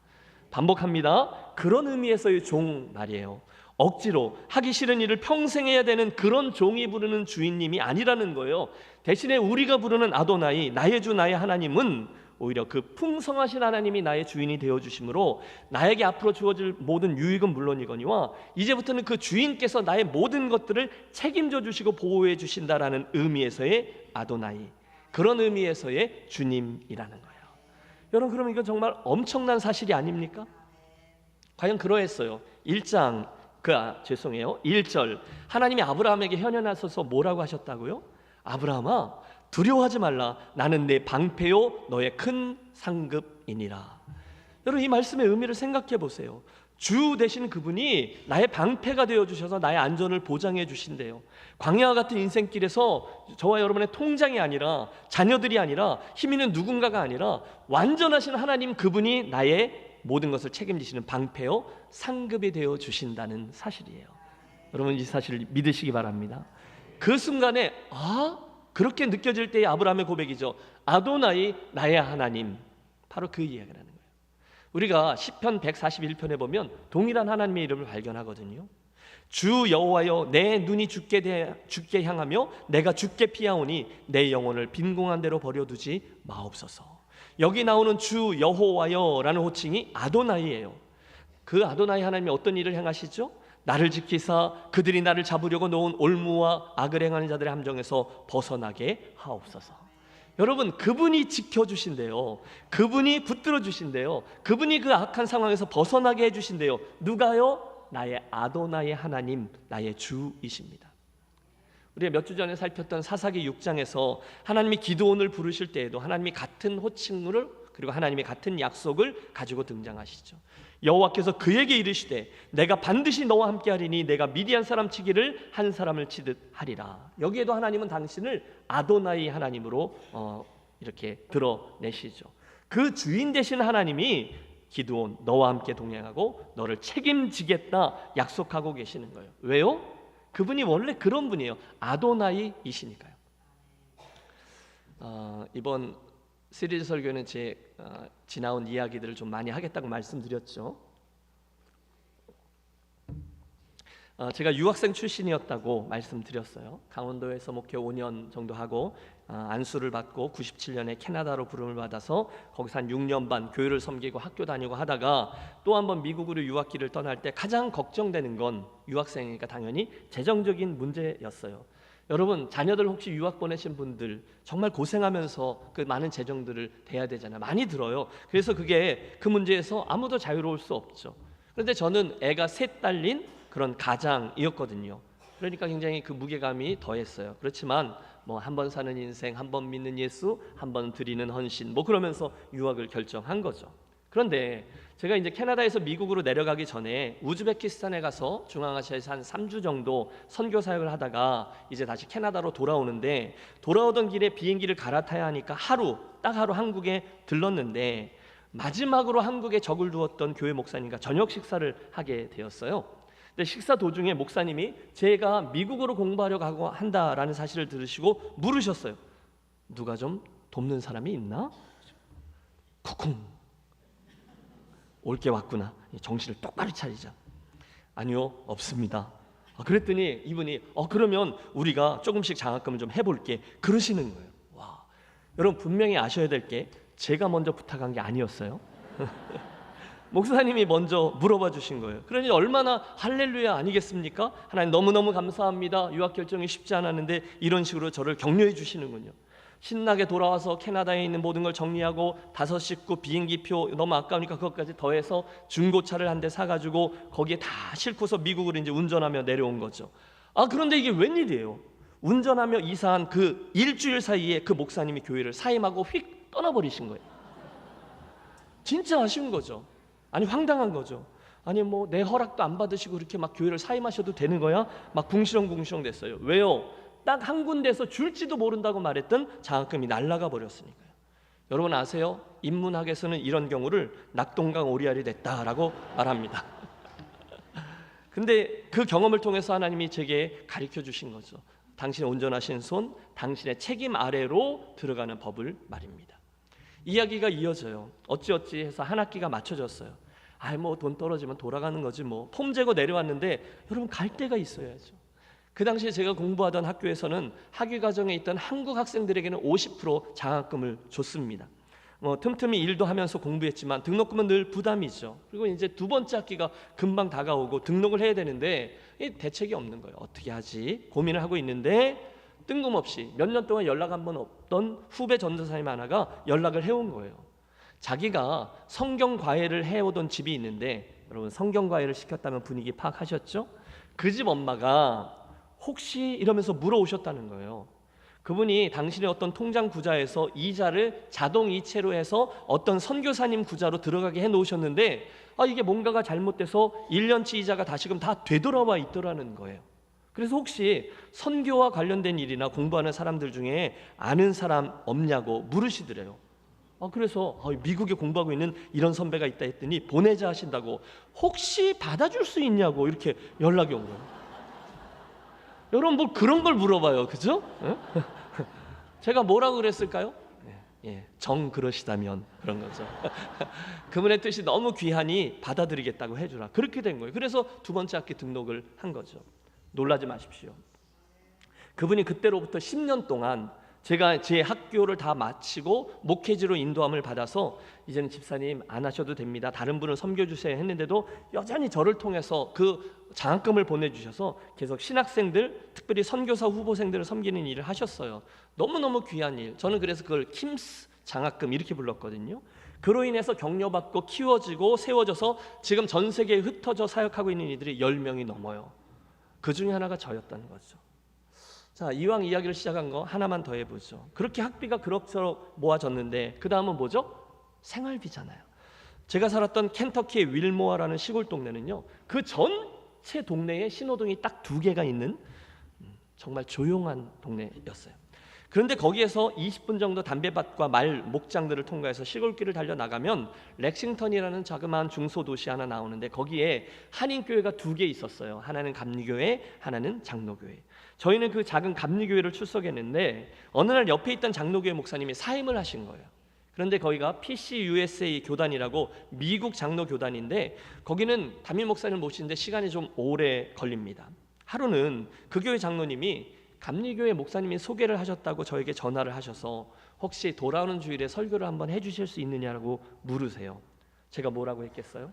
반복합니다. 그런 의미에서의 종 말이에요. 억지로 하기 싫은 일을 평생 해야 되는 그런 종이 부르는 주인님이 아니라는 거예요. 대신에 우리가 부르는 아도나이, 나의 주 나의 하나님은 오히려 그 풍성하신 하나님이 나의 주인이 되어주심으로 나에게 앞으로 주어질 모든 유익은 물론이거니와 이제부터는 그 주인께서 나의 모든 것들을 책임져 주시고 보호해 주신다라는 의미에서의 아도나이, 그런 의미에서의 주님이라는 거예요. 여러분, 그럼 이건 정말 엄청난 사실이 아닙니까? 과연 그러했어요. 1절 하나님이 아브라함에게 현현하셔서 뭐라고 하셨다고요? 아브라함아, 두려워하지 말라. 나는 내 방패요 너의 큰 상급이니라. 여러분, 이 말씀의 의미를 생각해 보세요. 주 되신 그분이 나의 방패가 되어주셔서 나의 안전을 보장해 주신대요. 광야와 같은 인생길에서 저와 여러분의 통장이 아니라, 자녀들이 아니라, 힘 있는 누군가가 아니라 완전하신 하나님 그분이 나의 모든 것을 책임지시는 방패요 상급이 되어 주신다는 사실이에요. 여러분, 이 사실을 믿으시기 바랍니다. 그 순간에 그렇게 느껴질 때의 아브라함의 고백이죠. 아도나이 나의 하나님, 바로 그 이야기라는 거예요. 우리가 시편 141편에 보면 동일한 하나님의 이름을 발견하거든요. 주 여호와여, 내 눈이 주께 향하며 내가 주께 피하오니 내 영혼을 빈궁한 대로 버려두지 마옵소서. 여기 나오는 주 여호와여라는 호칭이 아도나이예요. 그 아도나이 하나님이 어떤 일을 행하시죠? 나를 지키사 그들이 나를 잡으려고 놓은 올무와 악을 행하는 자들의 함정에서 벗어나게 하옵소서. 여러분, 그분이 지켜주신대요. 그분이 붙들어 주신대요. 그분이 그 악한 상황에서 벗어나게 해주신대요. 누가요? 나의 아도나이 하나님, 나의 주이십니다. 우리가 몇 주 전에 살폈던 사사기 6장에서 하나님이 기드온을 부르실 때에도 하나님이 같은 호칭을, 그리고 하나님이 같은 약속을 가지고 등장하시죠. 여호와께서 그에게 이르시되 내가 반드시 너와 함께하리니 내가 미디안 사람 치기를 한 사람을 치듯 하리라. 여기에도 하나님은 당신을 아도나이 하나님으로 이렇게 드러내시죠. 그 주인 되신 하나님이 기드온, 너와 함께 동행하고 너를 책임지겠다 약속하고 계시는 거예요. 왜요? 그분이 원래 그런 분이에요. 아도나이이시니까요. 이번 시리즈 설교는 제 지나온 이야기들을 좀 많이 하겠다고 말씀드렸죠. 제가 유학생 출신이었다고 말씀드렸어요. 강원도에서 목회 5년 정도 하고 안수를 받고 97년에 캐나다로 부름을 받아서 거기서 한 6년 반 교회를 섬기고 학교 다니고 하다가 또 한 번 미국으로 유학길을 떠날 때 가장 걱정되는 건, 유학생이니까 당연히 재정적인 문제였어요. 여러분, 자녀들 혹시 유학 보내신 분들 정말 고생하면서 그 많은 재정들을 대야 되잖아요. 많이 들어요. 그래서 그 문제에서 아무도 자유로울 수 없죠. 그런데 저는 애가 셋 딸린 그런 가장이었거든요. 그러니까 굉장히 그 무게감이 더했어요. 그렇지만 한 번 사는 인생, 한 번 믿는 예수, 한 번 드리는 헌신, 그러면서 유학을 결정한 거죠. 그런데 제가 이제 캐나다에서 미국으로 내려가기 전에 우즈베키스탄에 가서 중앙아시아에서 한 3주 정도 선교 사역을 하다가 이제 다시 캐나다로 돌아오는데, 돌아오던 길에 비행기를 갈아타야 하니까 딱 하루 한국에 들렀는데 마지막으로 한국에 적을 두었던 교회 목사님과 저녁 식사를 하게 되었어요. 근데 식사 도중에 목사님이 제가 미국으로 공부하려고 한다라는 사실을 들으시고 물으셨어요. 누가 좀 돕는 사람이 있나? 쿵쿵, 올 게 왔구나. 정신을 똑바로 차리자. 아니요, 없습니다. 그랬더니 이분이 그러면 우리가 조금씩 장학금을 좀 해볼게, 그러시는 거예요. 와, 여러분, 분명히 아셔야 될 게 제가 먼저 부탁한 게 아니었어요. 목사님이 먼저 물어봐 주신 거예요. 그러니 얼마나 할렐루야 아니겠습니까? 하나님 너무너무 감사합니다. 유학 결정이 쉽지 않았는데 이런 식으로 저를 격려해 주시는군요. 신나게 돌아와서 캐나다에 있는 모든 걸 정리하고 5식구 비행기표 너무 아까우니까 그것까지 더해서 중고차를 한 대 사가지고 거기에 다 싣고서 미국으로 이제 운전하며 내려온 거죠. 그런데 이게 웬일이에요? 운전하며 이사한 그 일주일 사이에 그 목사님이 교회를 사임하고 휙 떠나버리신 거예요. 진짜 아쉬운 거죠. 아니 황당한 거죠. 아니 뭐 내 허락도 안 받으시고 이렇게 막 교회를 사임하셔도 되는 거야? 막 궁시렁궁시렁 됐어요. 왜요? 딱 한 군데서 줄지도 모른다고 말했던 장학금이 날아가 버렸으니까요. 여러분 아세요? 인문학에서는 이런 경우를 낙동강 오리알이 됐다라고 말합니다. 근데 그 경험을 통해서 하나님이 제게 가르쳐 주신 거죠. 당신의 온전하신 손, 당신의 책임 아래로 들어가는 법을 말입니다. 이야기가 이어져요. 어찌어찌 해서 한 학기가 맞춰졌어요. 뭐 돈 떨어지면 돌아가는 거지 뭐. 폼 재고 내려왔는데 여러분 갈 데가 있어야죠. 그 당시에 제가 공부하던 학교에서는 학위 과정에 있던 한국 학생들에게는 50% 장학금을 줬습니다. 틈틈이 일도 하면서 공부했지만 등록금은 늘 부담이죠. 그리고 이제 두 번째 학기가 금방 다가오고 등록을 해야 되는데 대책이 없는 거예요. 어떻게 하지? 고민을 하고 있는데 뜬금없이 몇 년 동안 연락 한 번 없던 후배 전도사님 하나가 연락을 해온 거예요. 자기가 성경 과외를 해오던 집이 있는데, 여러분 성경 과외를 시켰다면 분위기 파악하셨죠? 그 집 엄마가 혹시 이러면서 물어오셨다는 거예요. 그분이 당신의 어떤 통장 구좌에서 이자를 자동 이체로 해서 어떤 선교사님 구좌로 들어가게 해놓으셨는데 이게 뭔가가 잘못돼서 1년치 이자가 다시금 다 되돌아와 있더라는 거예요. 그래서 혹시 선교와 관련된 일이나 공부하는 사람들 중에 아는 사람 없냐고 물으시더래요. 그래서 미국에 공부하고 있는 이런 선배가 있다 했더니 보내자 하신다고, 혹시 받아줄 수 있냐고 이렇게 연락이 온 거예요. 여러분 뭐 그런 걸 물어봐요, 그죠? 제가 뭐라고 그랬을까요? 정 그러시다면 그런 거죠. 그분의 뜻이 너무 귀하니 받아들이겠다고 해주라. 그렇게 된 거예요. 그래서 두 번째 학기 등록을 한 거죠. 놀라지 마십시오. 그분이 그때로부터 10년 동안 제가 제 학교를 다 마치고 목회지로 인도함을 받아서 이제는 집사님 안 하셔도 됩니다, 다른 분을 섬겨주세요 했는데도 여전히 저를 통해서 그 장학금을 보내주셔서 계속 신학생들, 특별히 선교사 후보생들을 섬기는 일을 하셨어요. 너무너무 귀한 일. 저는 그래서 그걸 킴스 장학금 이렇게 불렀거든요. 그로 인해서 격려받고 키워지고 세워져서 지금 전 세계에 흩어져 사역하고 있는 이들이 10명이 넘어요. 그 중에 하나가 저였다는 거죠. 자, 이왕 이야기를 시작한 거 하나만 더 해보죠. 그렇게 학비가 그럭저럭 모아졌는데 그 다음은 뭐죠? 생활비잖아요. 제가 살았던 켄터키의 윌모어라는 시골 동네는요, 그 전체 동네에 신호등이 딱 2개가 있는 정말 조용한 동네였어요. 그런데 거기에서 20분 정도 담배밭과 말 목장들을 통과해서 시골길을 달려나가면 렉싱턴이라는 자그마한 중소도시 하나 나오는데 거기에 한인교회가 2개 있었어요. 하나는 감리교회, 하나는 장로교회. 저희는 그 작은 감리교회를 출석했는데 어느 날 옆에 있던 장로교회 목사님이 사임을 하신 거예요. 그런데 거기가 PCUSA 교단이라고 미국 장로 교단인데 거기는 담임 목사님을 모시는데 시간이 좀 오래 걸립니다. 하루는 그 교회 장로님이 감리교회 목사님이 소개를 하셨다고 저에게 전화를 하셔서 혹시 돌아오는 주일에 설교를 한번 해주실 수 있느냐고 물으세요. 제가 뭐라고 했겠어요?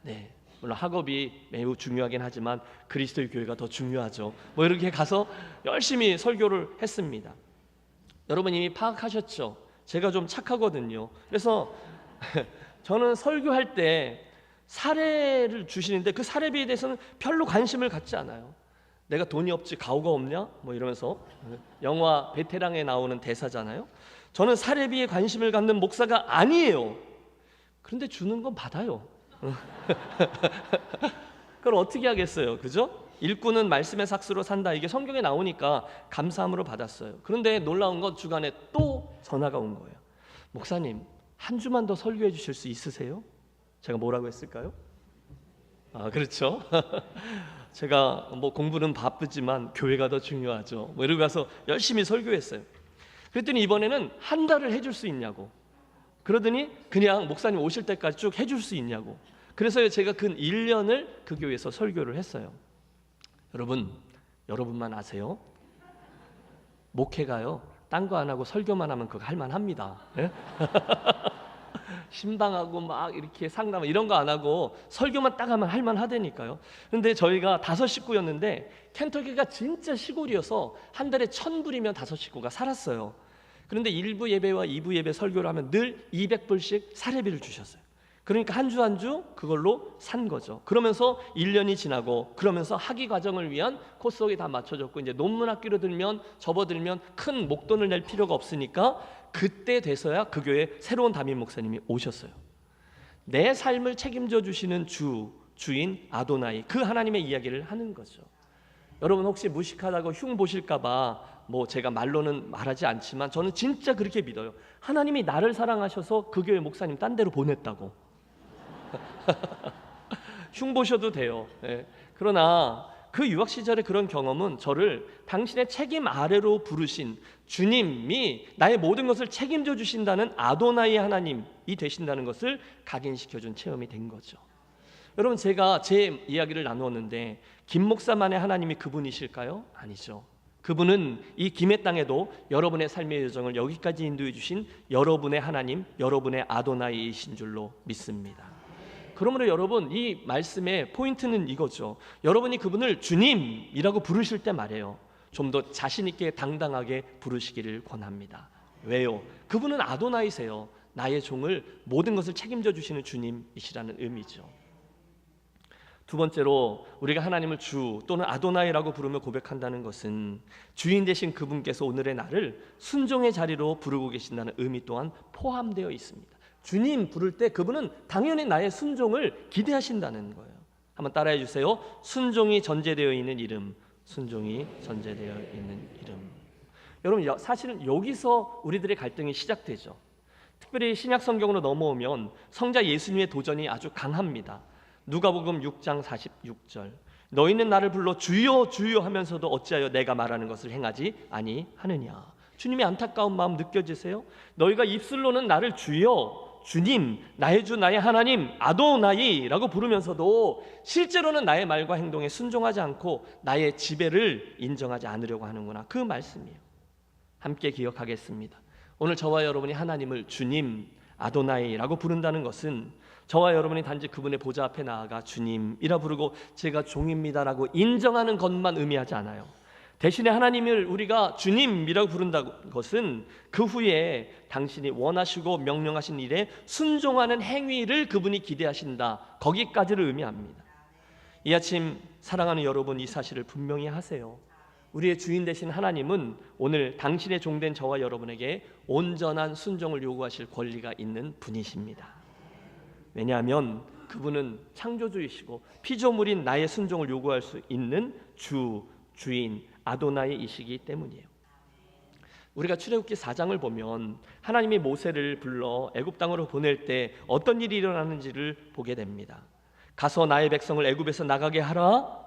네, 물론 학업이 매우 중요하긴 하지만 그리스도의 교회가 더 중요하죠. 뭐 이렇게 가서 열심히 설교를 했습니다. 여러분 이미 파악하셨죠? 제가 좀 착하거든요. 그래서 저는 설교할 때 사례를 주시는데 그 사례비에 대해서는 별로 관심을 갖지 않아요. 내가 돈이 없지 가오가 없냐? 뭐 이러면서 영화 베테랑에 나오는 대사잖아요. 저는 사례비에 관심을 갖는 목사가 아니에요. 그런데 주는 건 받아요. 그걸 어떻게 하겠어요, 그죠? 일꾼은 말씀의 삭스로 산다, 이게 성경에 나오니까 감사함으로 받았어요. 그런데 놀라운 건 주간에 또 전화가 온 거예요. 목사님, 한 주만 더 설교해 주실 수 있으세요? 제가 뭐라고 했을까요? 그렇죠. 제가 뭐 공부는 바쁘지만 교회가 더 중요하죠. 뭐 이러고 가서 열심히 설교했어요. 그랬더니 이번에는 한 달을 해줄 수 있냐고. 그러더니 그냥 목사님 오실 때까지 쭉 해줄 수 있냐고. 그래서 제가 근 1년을 그 교회에서 설교를 했어요. 여러분만 아세요? 목회가요, 딴 거 안 하고 설교만 하면 그거 할만합니다. 네? 신방하고 막 이렇게 상담 이런 거 안 하고 설교만 딱 하면 할만하다니까요. 근데 저희가 5식구였는데 켄터키가 진짜 시골이어서 한 달에 $1,000이면 5식구가 살았어요. 그런데 1부 예배와 2부 예배 설교를 하면 늘 200불씩 사례비를 주셨어요. 그러니까 한 주 한 주 그걸로 산 거죠. 그러면서 1년이 지나고 그러면서 학위 과정을 위한 코스웍이 다 맞춰졌고 이제 논문 학기로 들면 접어들면 큰 목돈을 낼 필요가 없으니까 그때 돼서야 그 교회에 새로운 담임 목사님이 오셨어요. 내 삶을 책임져 주시는 주인 아도나이, 그 하나님의 이야기를 하는 거죠. 여러분 혹시 무식하다고 흉 보실까봐 뭐 제가 말로는 말하지 않지만 저는 진짜 그렇게 믿어요. 하나님이 나를 사랑하셔서 그 교회 목사님 딴 데로 보냈다고. 흉 보셔도 돼요. 예. 그러나 그 유학 시절의 그런 경험은 저를 당신의 책임 아래로 부르신 주님이 나의 모든 것을 책임져 주신다는 아도나이 하나님이 되신다는 것을 각인시켜준 체험이 된 거죠. 여러분 제가 제 이야기를 나누었는데 김 목사만의 하나님이 그분이실까요? 아니죠. 그분은 이 김해 땅에도 여러분의 삶의 여정을 여기까지 인도해 주신 여러분의 하나님, 여러분의 아도나이이신 줄로 믿습니다. 그러므로 여러분 이 말씀의 포인트는 이거죠. 여러분이 그분을 주님이라고 부르실 때 말이에요. 좀 더 자신 있게 당당하게 부르시기를 권합니다. 왜요? 그분은 아도나이세요. 나의 종을 모든 것을 책임져 주시는 주님이시라는 의미죠. 두 번째로 우리가 하나님을 주 또는 아도나이라고 부르며 고백한다는 것은 주인 되신 그분께서 오늘의 나를 순종의 자리로 부르고 계신다는 의미 또한 포함되어 있습니다. 주님 부를 때 그분은 당연히 나의 순종을 기대하신다는 거예요. 한번 따라해 주세요. 순종이 전제되어 있는 이름, 순종이 전제되어 있는 이름. 여러분 사실은 여기서 우리들의 갈등이 시작되죠. 특별히 신약 성경으로 넘어오면 성자 예수님의 도전이 아주 강합니다. 누가복음 6장 46절 너희는 나를 불러 주여 주여 하면서도 어찌하여 내가 말하는 것을 행하지 아니하느냐. 주님의 안타까운 마음 느껴지세요? 너희가 입술로는 나를 주여 주님, 나의 주, 나의 하나님, 아도나이라고 부르면서도 실제로는 나의 말과 행동에 순종하지 않고 나의 지배를 인정하지 않으려고 하는구나. 그 말씀이에요. 함께 기억하겠습니다. 오늘 저와 여러분이 하나님을 주님, 아도나이라고 부른다는 것은 저와 여러분이 단지 그분의 보좌 앞에 나아가 주님이라 부르고 제가 종입니다라고 인정하는 것만 의미하지 않아요. 대신에 하나님을 우리가 주님이라고 부른다는 것은 그 후에 당신이 원하시고 명령하신 일에 순종하는 행위를 그분이 기대하신다. 거기까지를 의미합니다. 이 아침 사랑하는 여러분 이 사실을 분명히 하세요. 우리의 주인 되신 하나님은 오늘 당신의 종된 저와 여러분에게 온전한 순종을 요구하실 권리가 있는 분이십니다. 왜냐하면 그분은 창조주이시고 피조물인 나의 순종을 요구할 수 있는 주인 아도나이이시기 때문이에요. 우리가 출애굽기 4장을 보면 하나님이 모세를 불러 애굽 땅으로 보낼 때 어떤 일이 일어나는지를 보게 됩니다. 가서 나의 백성을 애굽에서 나가게 하라.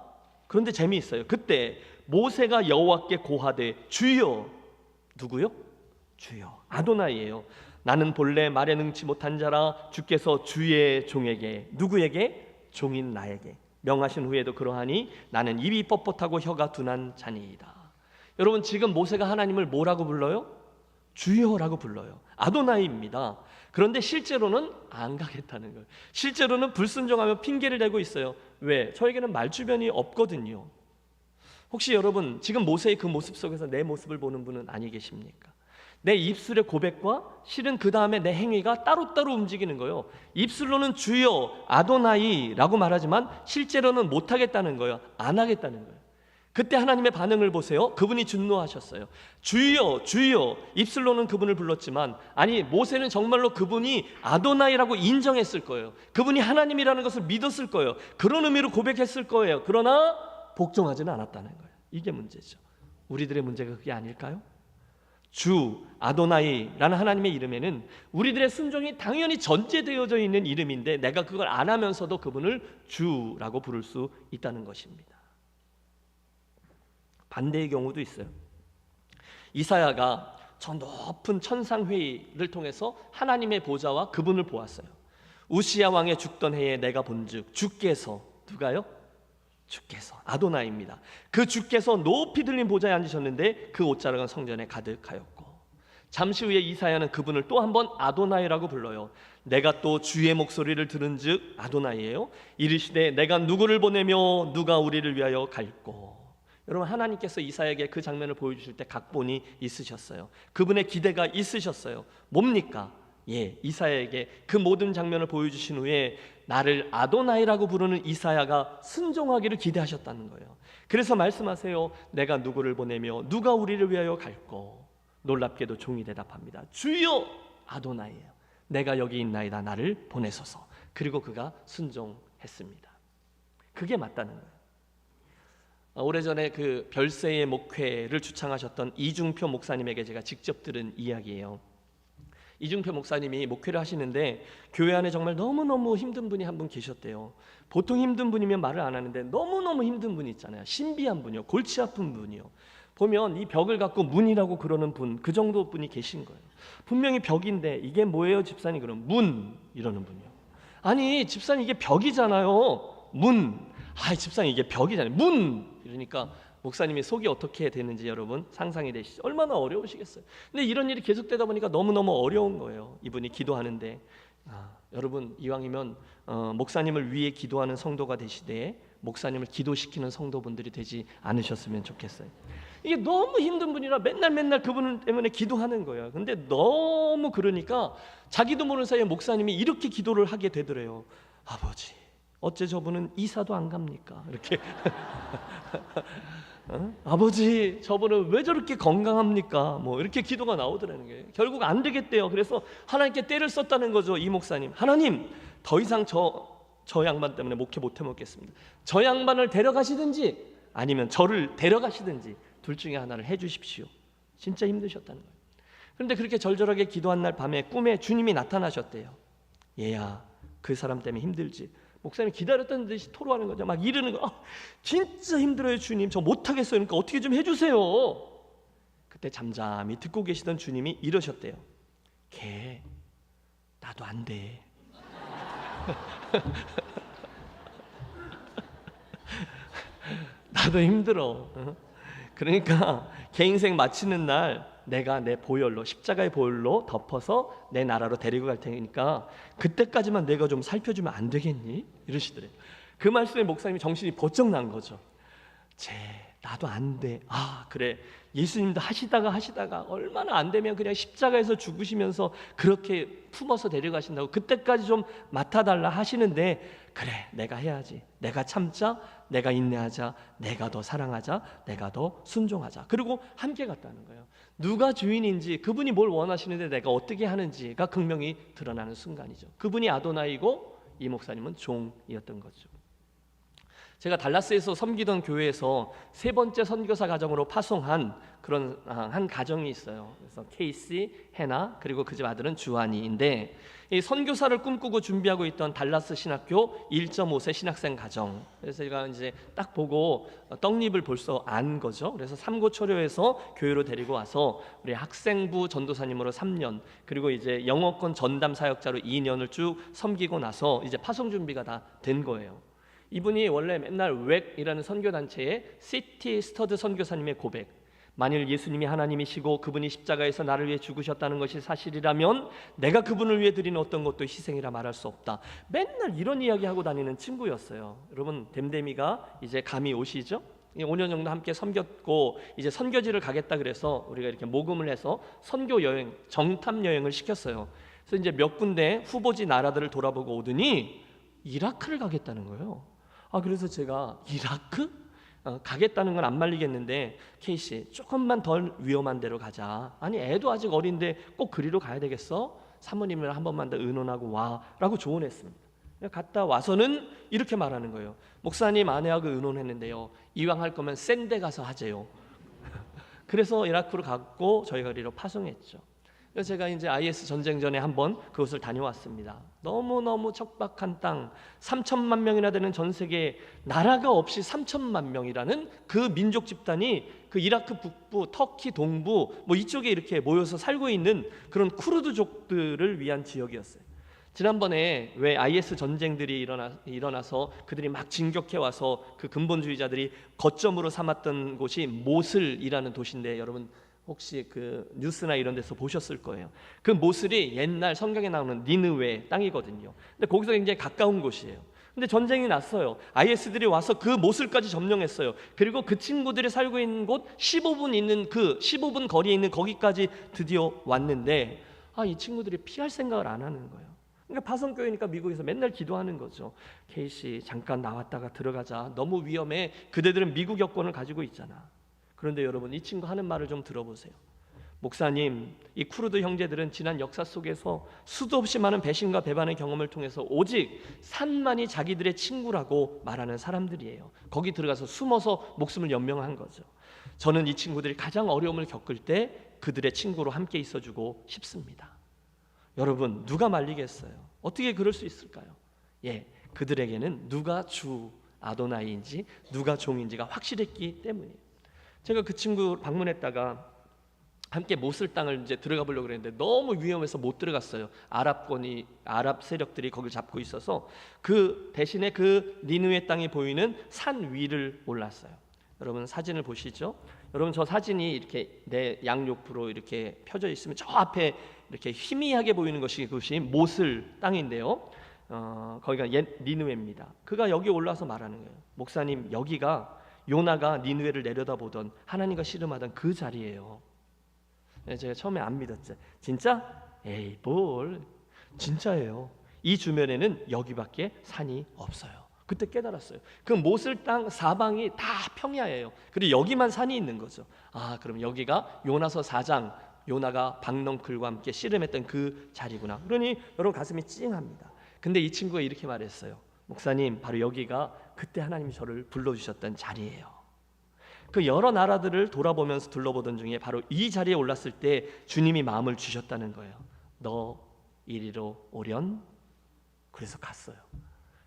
그런데 재미있어요. 그때 모세가 여호와께 고하되 주여. 누구요? 주여. 아도나이예요. 나는 본래 말에 능치 못한 자라 주께서 주의 종에게 누구에게? 종인 나에게 명하신 후에도 그러하니 나는 입이 뻣뻣하고 혀가 둔한 자니이다. 여러분 지금 모세가 하나님을 뭐라고 불러요? 주여라고 불러요. 아도나이입니다. 그런데 실제로는 안 가겠다는 거예요. 실제로는 불순종하며 핑계를 대고 있어요. 왜? 저에게는 말주변이 없거든요. 혹시 여러분 지금 모세의 그 모습 속에서 내 모습을 보는 분은 아니 계십니까? 내 입술의 고백과 실은 그 다음에 내 행위가 따로따로 움직이는 거예요. 입술로는 주여 아도나이라고 말하지만 실제로는 못하겠다는 거예요. 안 하겠다는 거예요. 그때 하나님의 반응을 보세요. 그분이 진노하셨어요. 주여 주여. 입술로는 그분을 불렀지만 아니 모세는 정말로 그분이 아도나이라고 인정했을 거예요. 그분이 하나님이라는 것을 믿었을 거예요. 그런 의미로 고백했을 거예요. 그러나 복종하지는 않았다는 거예요. 이게 문제죠. 우리들의 문제가 그게 아닐까요? 주 아도나이라는 하나님의 이름에는 우리들의 순종이 당연히 전제되어져 있는 이름인데 내가 그걸 안 하면서도 그분을 주라고 부를 수 있다는 것입니다. 반대의 경우도 있어요. 이사야가 저 높은 천상회의를 통해서 하나님의 보좌와 그분을 보았어요. 우시야 왕의 죽던 해에 내가 본즉 주께서 누가요? 주께서 아도나이입니다. 그 주께서 높이 들린 보좌에 앉으셨는데 그 옷자락은 성전에 가득하였고 잠시 후에 이사야는 그분을 또 한 번 아도나이라고 불러요. 내가 또 주의 목소리를 들은즉 아도나이예요. 이르시되 내가 누구를 보내며 누가 우리를 위하여 갈꼬. 여러분, 하나님께서 이사야에게 그 장면을 보여주실 때 각본이 있으셨어요. 그분의 기대가 있으셨어요. 뭡니까? 이사야에게 그 모든 장면을 보여주신 후에 나를 아도나이라고 부르는 이사야가 순종하기를 기대하셨다는 거예요. 그래서 말씀하세요. 내가 누구를 보내며 누가 우리를 위하여 갈꼬? 놀랍게도 종이 대답합니다. 주여, 아도나이예요. 내가 여기 있나이다. 나를 보내소서. 그리고 그가 순종했습니다. 그게 맞다는 거예요. 오래전에 그 별세의 목회를 주창하셨던 이중표 목사님에게 제가 직접 들은 이야기예요. 이중표 목사님이 목회를 하시는데 교회 안에 정말 너무너무 힘든 분이 한 분 계셨대요. 보통 힘든 분이면 말을 안 하는데 너무너무 힘든 분이 있잖아요. 신비한 분이요, 골치 아픈 분이요. 보면 이 벽을 갖고 문이라고 그러는 분, 그 정도 분이 계신 거예요. 분명히 벽인데 이게 뭐예요 집사님? 그럼 문 이러는 분이요. 아니 집사님 이게 벽이잖아요. 문. 집사님 이게 벽이잖아요. 문. 이러니까 목사님이 속이 어떻게 되는지 여러분 상상이 되시죠? 얼마나 어려우시겠어요. 근데 이런 일이 계속되다 보니까 너무너무 어려운 거예요. 이분이 기도하는데 여러분 이왕이면 목사님을 위해 기도하는 성도가 되시되 목사님을 기도시키는 성도분들이 되지 않으셨으면 좋겠어요. 이게 너무 힘든 분이라 맨날 그분 때문에 기도하는 거예요. 근데 너무 그러니까 자기도 모르는 사이에 목사님이 이렇게 기도를 하게 되더래요. 아버지, 어째 저분은 이사도 안 갑니까? 이렇게 아버지, 저분은 왜 저렇게 건강합니까? 뭐 이렇게 기도가 나오더라는 거예요. 결국 안 되겠대요. 그래서 하나님께 때를 썼다는 거죠. 이 목사님, 하나님 더 이상 저 양반 때문에 목회 못 해먹겠습니다. 저 양반을 데려가시든지 아니면 저를 데려가시든지 둘 중에 하나를 해주십시오. 진짜 힘드셨다는 거예요. 그런데 그렇게 절절하게 기도한 날 밤에 꿈에 주님이 나타나셨대요. 얘야, 그 사람 때문에 힘들지? 목사님이 기다렸다는 듯이 토로하는 거죠. 막 이러는 거. 진짜 힘들어요 주님. 저 못하겠어요. 그러니까 어떻게 좀 해주세요. 그때 잠잠히 듣고 계시던 주님이 이러셨대요. 걔 나도 안 돼. 나도 힘들어. 그러니까 걔 인생 마치는 날 내가 내 보혈로, 십자가의 보혈로 덮어서 내 나라로 데리고 갈 테니까 그때까지만 내가 좀 살펴주면 안 되겠니? 이러시더래요. 그 말씀에 목사님이 정신이 번쩍 난 거죠. 나도 안 돼. 그래, 예수님도 하시다가 얼마나 안 되면 그냥 십자가에서 죽으시면서 그렇게 품어서 데려가신다고 그때까지 좀 맡아달라 하시는데, 그래, 내가 해야지. 내가 참자, 내가 인내하자, 내가 더 사랑하자, 내가 더 순종하자. 그리고 함께 갔다는 거예요. 누가 주인인지, 그분이 뭘 원하시는데 내가 어떻게 하는지가 극명히 드러나는 순간이죠. 그분이 아도나이고 이 목사님은 종이었던 거죠. 제가 달라스에서 섬기던 교회에서 세 번째 선교사 가정으로 파송한 그런 한 가정이 있어요. 그래서 케이시, 해나, 그리고 그 집 아들은 주한이인데, 이 선교사를 꿈꾸고 준비하고 있던 달라스 신학교 1.5세 신학생 가정. 그래서 제가 이제 딱 보고 떡잎을 벌써 안 거죠. 그래서 삼고초려에서 교회로 데리고 와서 우리 학생부 전도사님으로 3년, 그리고 이제 영어권 전담 사역자로 2년을 쭉 섬기고 나서 이제 파송 준비가 다 된 거예요. 이분이 원래 맨날 웩이라는 선교단체의 시티 스터드 선교사님의 고백, 만일 예수님이 하나님이시고 그분이 십자가에서 나를 위해 죽으셨다는 것이 사실이라면 내가 그분을 위해 드리는 어떤 것도 희생이라 말할 수 없다. 맨날 이런 이야기하고 다니는 친구였어요. 여러분, 댐댐이가 이제 감이 오시죠? 5년 정도 함께 섬겼고 이제 선교지를 가겠다 그래서 우리가 이렇게 모금을 해서 선교 여행, 정탐 여행을 시켰어요. 그래서 이제 몇 군데 후보지 나라들을 돌아보고 오더니 이라크를 가겠다는 거예요. 그래서 제가 이라크? 가겠다는 건 안 말리겠는데 케이씨 조금만 덜 위험한 데로 가자. 아니 애도 아직 어린데 꼭 그리로 가야 되겠어? 사모님을 한 번만 더 의논하고 와 라고 조언했습니다. 갔다 와서는 이렇게 말하는 거예요. 목사님, 아내하고 의논했는데요, 이왕 할 거면 센 데 가서 하재요. 그래서 이라크로 갔고 저희가 그리로 파송했죠. 그래서 제가 이제 IS 전쟁 전에 한번 그곳을 다녀왔습니다. 너무너무 척박한 땅, 3천만 명이나 되는 전 세계 나라가 없이 3천만 명이라는 그 민족 집단이 그 이라크 북부, 터키 동부 뭐 이쪽에 이렇게 모여서 살고 있는 그런 쿠르드족들을 위한 지역이었어요. 지난번에 왜 IS 전쟁들이 일어나서 그들이 막 진격해 와서 그 근본주의자들이 거점으로 삼았던 곳이 모슬이라는 도시인데, 여러분 혹시 그 뉴스나 이런 데서 보셨을 거예요. 그 모슬이 옛날 성경에 나오는 니느웨 땅이거든요. 근데 거기서 굉장히 가까운 곳이에요. 근데 전쟁이 났어요. IS들이 와서 그 모술까지 점령했어요. 그리고 그 친구들이 살고 있는 곳 15분 거리에 있는 거기까지 드디어 왔는데 이 친구들이 피할 생각을 안 하는 거예요. 그러니까 파송교회니까 미국에서 맨날 기도하는 거죠. 케이씨 잠깐 나왔다가 들어가자. 너무 위험해. 그대들은 미국 여권을 가지고 있잖아. 그런데 여러분 이 친구 하는 말을 좀 들어보세요. 목사님, 이 쿠르드 형제들은 지난 역사 속에서 수도 없이 많은 배신과 배반의 경험을 통해서 오직 산만이 자기들의 친구라고 말하는 사람들이에요. 거기 들어가서 숨어서 목숨을 연명한 거죠. 저는 이 친구들이 가장 어려움을 겪을 때 그들의 친구로 함께 있어주고 싶습니다. 여러분 누가 말리겠어요? 어떻게 그럴 수 있을까요? 그들에게는 누가 주 아도나이인지 누가 종인지가 확실했기 때문이에요. 제가 그 친구 방문했다가 함께 모슬 땅을 이제 들어가 보려고 그랬는데 너무 위험해서 못 들어갔어요. 아랍 세력들이 거기를 잡고 있어서 그 대신에 그 니느웨 땅이 보이는 산 위를 올랐어요. 여러분 사진을 보시죠. 여러분 저 사진이 이렇게 내 양옆으로 이렇게 펴져 있으면 저 앞에 이렇게 희미하게 보이는 것이 그것이 모슬 땅인데요. 거기가 옛 니느웨입니다. 그가 여기 올라서 말하는 거예요. 목사님, 여기가 요나가 니느웨를 내려다보던 하나님과 씨름하던 그 자리예요. 제가 처음에 안 믿었죠. 진짜? 에이 뭘, 진짜예요. 이 주변에는 여기밖에 산이 없어요. 그때 깨달았어요. 그 모슬 땅 사방이 다 평야예요. 그리고 여기만 산이 있는 거죠. 그럼 여기가 요나서 4장 요나가 박넝클과 함께 씨름했던 그 자리구나. 그러니 여러분 가슴이 찡합니다. 근데 이 친구가 이렇게 말했어요. 목사님, 바로 여기가 그때 하나님이 저를 불러주셨던 자리예요. 그 여러 나라들을 돌아보면서 둘러보던 중에 바로 이 자리에 올랐을 때 주님이 마음을 주셨다는 거예요. 너 이리로 오련? 그래서 갔어요.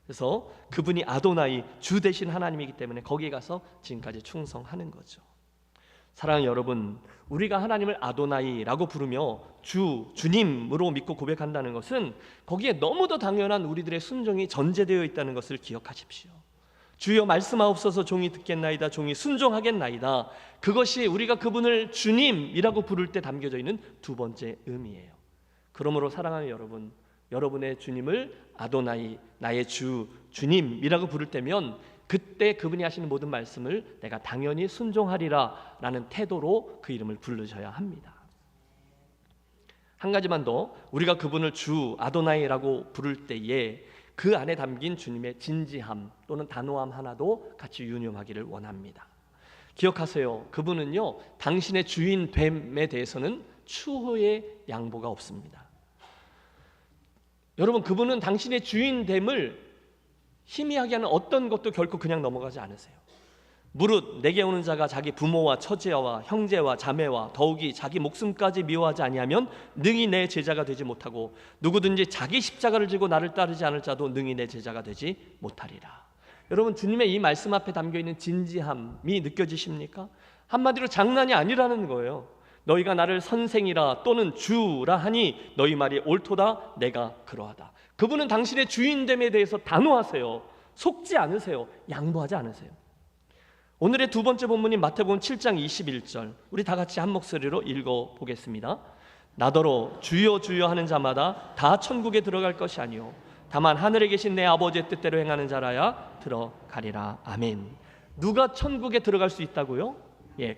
그래서 그분이 아도나이, 주 대신 하나님이기 때문에 거기에 가서 지금까지 충성하는 거죠. 사랑하는 여러분, 우리가 하나님을 아도나이라고 부르며 주님으로 믿고 고백한다는 것은 거기에 너무도 당연한 우리들의 순종이 전제되어 있다는 것을 기억하십시오. 주여 말씀하옵소서, 종이 듣겠나이다, 종이 순종하겠나이다. 그것이 우리가 그분을 주님이라고 부를 때 담겨져 있는 두 번째 의미예요. 그러므로 사랑하는 여러분, 여러분의 주님을 아도나이, 나의 주님이라고 부를 때면 그때 그분이 하시는 모든 말씀을 내가 당연히 순종하리라 라는 태도로 그 이름을 부르셔야 합니다. 한 가지만 더, 우리가 그분을 주 아도나이라고 부를 때에 그 안에 담긴 주님의 진지함 또는 단호함 하나도 같이 유념하기를 원합니다. 기억하세요. 그분은요, 당신의 주인됨에 대해서는 추후의 양보가 없습니다. 여러분, 그분은 당신의 주인됨을 희미하게 하는 어떤 것도 결코 그냥 넘어가지 않으세요. 무릇 내게 오는 자가 자기 부모와 처제와 형제와 자매와 더욱이 자기 목숨까지 미워하지 아니하면 능히 내 제자가 되지 못하고 누구든지 자기 십자가를 지고 나를 따르지 않을 자도 능히 내 제자가 되지 못하리라. 여러분, 주님의 이 말씀 앞에 담겨있는 진지함이 느껴지십니까? 한마디로 장난이 아니라는 거예요. 너희가 나를 선생이라 또는 주라 하니 너희 말이 옳도다, 내가 그러하다. 그분은 당신의 주인됨에 대해서 단호하세요. 속지 않으세요. 양보하지 않으세요. 오늘의 두 번째 본문인 마태복음 7장 21절, 우리 다 같이 한 목소리로 읽어보겠습니다. 나더러 주여 주여 하는 자마다 다 천국에 들어갈 것이 아니요 다만 하늘에 계신 내 아버지의 뜻대로 행하는 자라야 들어가리라. 아멘. 누가 천국에 들어갈 수 있다고요?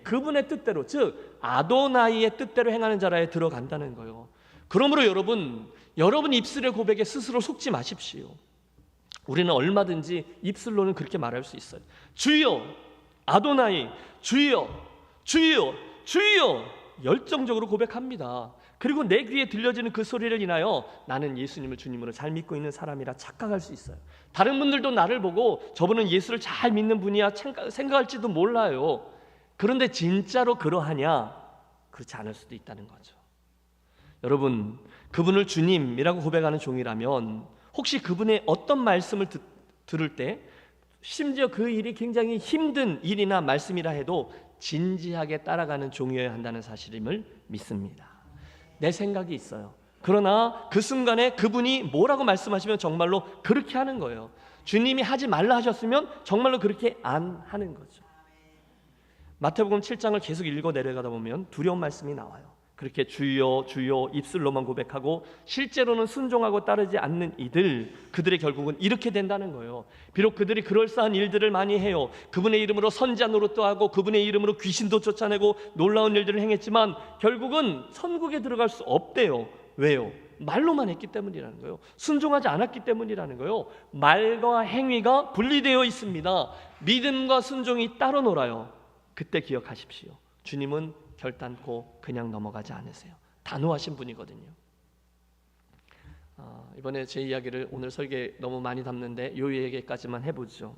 그분의 뜻대로, 즉 아도나이의 뜻대로 행하는 자라에 들어간다는 거예요. 그러므로 여러분 입술의 고백에 스스로 속지 마십시오. 우리는 얼마든지 입술로는 그렇게 말할 수 있어요. 주여 아도나이, 주여 주여 주여 열정적으로 고백합니다. 그리고 내 귀에 들려지는 그 소리를 인하여 나는 예수님을 주님으로 잘 믿고 있는 사람이라 착각할 수 있어요. 다른 분들도 나를 보고 저분은 예수를 잘 믿는 분이야 생각할지도 몰라요. 그런데 진짜로 그러하냐? 그렇지 않을 수도 있다는 거죠. 여러분, 그분을 주님이라고 고백하는 종이라면 혹시 그분의 어떤 말씀을 들을 때, 심지어 그 일이 굉장히 힘든 일이나 말씀이라 해도 진지하게 따라가는 종이어야 한다는 사실임을 믿습니다. 내 생각이 있어요. 그러나 그 순간에 그분이 뭐라고 말씀하시면 정말로 그렇게 하는 거예요. 주님이 하지 말라 하셨으면 정말로 그렇게 안 하는 거죠. 마태복음 7장을 계속 읽어 내려가다 보면 두려운 말씀이 나와요. 그렇게 주여 주여 입술로만 고백하고 실제로는 순종하고 따르지 않는 이들, 그들의 결국은 이렇게 된다는 거예요. 비록 그들이 그럴싸한 일들을 많이 해요. 그분의 이름으로 선지자 노릇도 하고 그분의 이름으로 귀신도 쫓아내고 놀라운 일들을 행했지만 결국은 천국에 들어갈 수 없대요. 왜요? 말로만 했기 때문이라는 거예요. 순종하지 않았기 때문이라는 거예요. 말과 행위가 분리되어 있습니다. 믿음과 순종이 따로 놀아요. 그때 기억하십시오. 주님은 결단코 그냥 넘어가지 않으세요. 단호하신 분이거든요. 이번에 제 이야기를 오늘 설계에 너무 많이 담는데 요 얘기까지만 해보죠.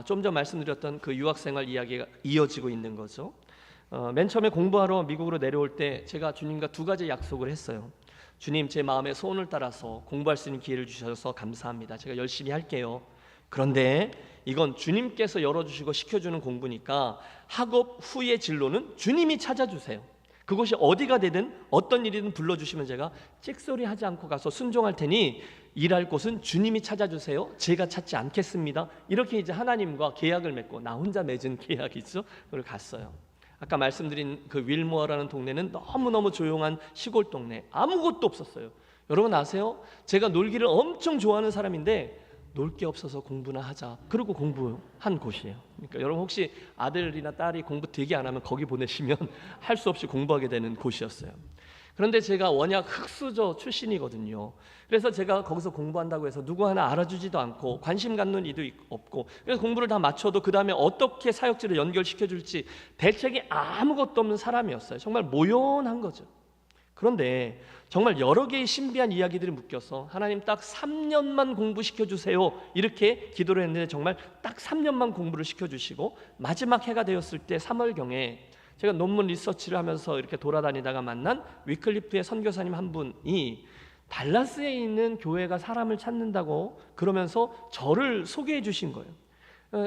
좀 전 말씀드렸던 그 유학생활 이야기가 이어지고 있는 거죠. 맨 처음에 공부하러 미국으로 내려올 때 제가 주님과 두 가지 약속을 했어요. 주님, 제 마음의 소원을 따라서 공부할 수 있는 기회를 주셔서 감사합니다. 제가 열심히 할게요. 그런데 이건 주님께서 열어주시고 시켜주는 공부니까 학업 후의 진로는 주님이 찾아주세요. 그것이 어디가 되든 어떤 일이든 불러주시면 제가 찍소리 하지 않고 가서 순종할 테니 일할 곳은 주님이 찾아주세요. 제가 찾지 않겠습니다. 이렇게 이제 하나님과 계약을 맺고, 나 혼자 맺은 계약이죠. 그걸 갔어요. 아까 말씀드린 그 윌모어라는 동네는 너무너무 조용한 시골 동네, 아무것도 없었어요. 여러분 아세요? 제가 놀기를 엄청 좋아하는 사람인데 놀 게 없어서 공부나 하자, 그러고 공부한 곳이에요. 그러니까 여러분 혹시 아들이나 딸이 공부 되게 안 하면 거기 보내시면 할 수 없이 공부하게 되는 곳이었어요. 그런데 제가 원약 흑수저 출신이거든요. 그래서 제가 거기서 공부한다고 해서 누구 하나 알아주지도 않고 관심 갖는 이도 없고, 그래서 공부를 다 마쳐도 그 다음에 어떻게 사역지를 연결시켜줄지 대책이 아무것도 없는 사람이었어요. 정말 모연한 거죠. 그런데 정말 여러 개의 신비한 이야기들이 묶여서 하나님 딱 3년만 공부시켜주세요 이렇게 기도를 했는데 정말 딱 3년만 공부를 시켜주시고 마지막 해가 되었을 때 3월경에 제가 논문 리서치를 하면서 이렇게 돌아다니다가 만난 위클리프의 선교사님 한 분이 달라스에 있는 교회가 사람을 찾는다고 그러면서 저를 소개해 주신 거예요.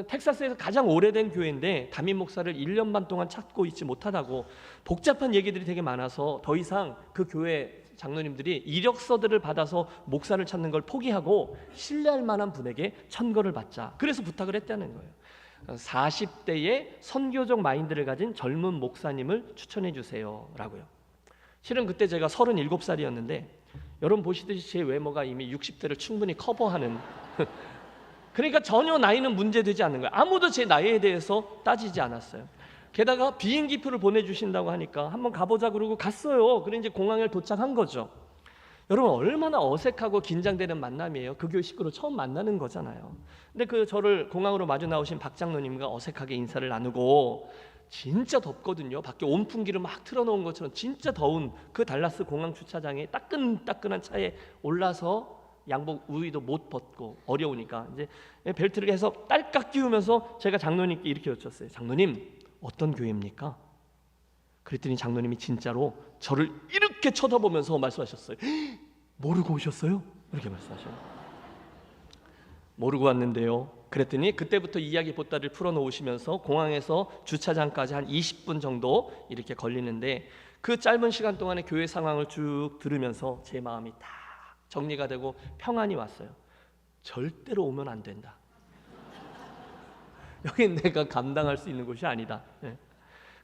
텍사스에서 가장 오래된 교회인데 담임 목사를 1년 반 동안 찾고 있지 못하다고, 복잡한 얘기들이 되게 많아서 더 이상 그 교회 장로님들이 이력서들을 받아서 목사를 찾는 걸 포기하고 신뢰할 만한 분에게 천거를 받자, 그래서 부탁을 했다는 거예요. 40대의 선교적 마인드를 가진 젊은 목사님을 추천해 주세요 라고요. 실은 그때 제가 37살이었는데 여러분 보시듯이 제 외모가 이미 60대를 충분히 커버하는 그러니까 전혀 나이는 문제되지 않는 거예요. 아무도 제 나이에 대해서 따지지 않았어요. 게다가 비행기표를 보내주신다고 하니까 한번 가보자 그러고 갔어요. 그래 이제 공항에 도착한 거죠. 여러분 얼마나 어색하고 긴장되는 만남이에요. 그 교회 식구로 처음 만나는 거잖아요. 근데 그 저를 공항으로 마주 나오신 박 장로님과 어색하게 인사를 나누고, 진짜 덥거든요. 밖에 온풍기를 막 틀어놓은 것처럼 진짜 더운 그 달라스 공항 주차장에 따끈따끈한 차에 올라서 양복 우위도 못 벗고 어려우니까 이제 벨트를 해서 딸깍 끼우면서 제가 장로님께 이렇게 여쭸어요. 장로님, 어떤 교회입니까? 그랬더니 장로님이 진짜로 저를 이렇게 쳐다보면서 말씀하셨어요. 모르고 오셨어요? 이렇게 말씀하셔요. 모르고 왔는데요. 그랬더니 그때부터 이야기 보따리를 풀어놓으시면서 공항에서 주차장까지 한 20분 정도 이렇게 걸리는데, 그 짧은 시간 동안에 교회 상황을 쭉 들으면서 제 마음이 다 정리가 되고 평안이 왔어요. 절대로 오면 안 된다. 여긴 내가 감당할 수 있는 곳이 아니다.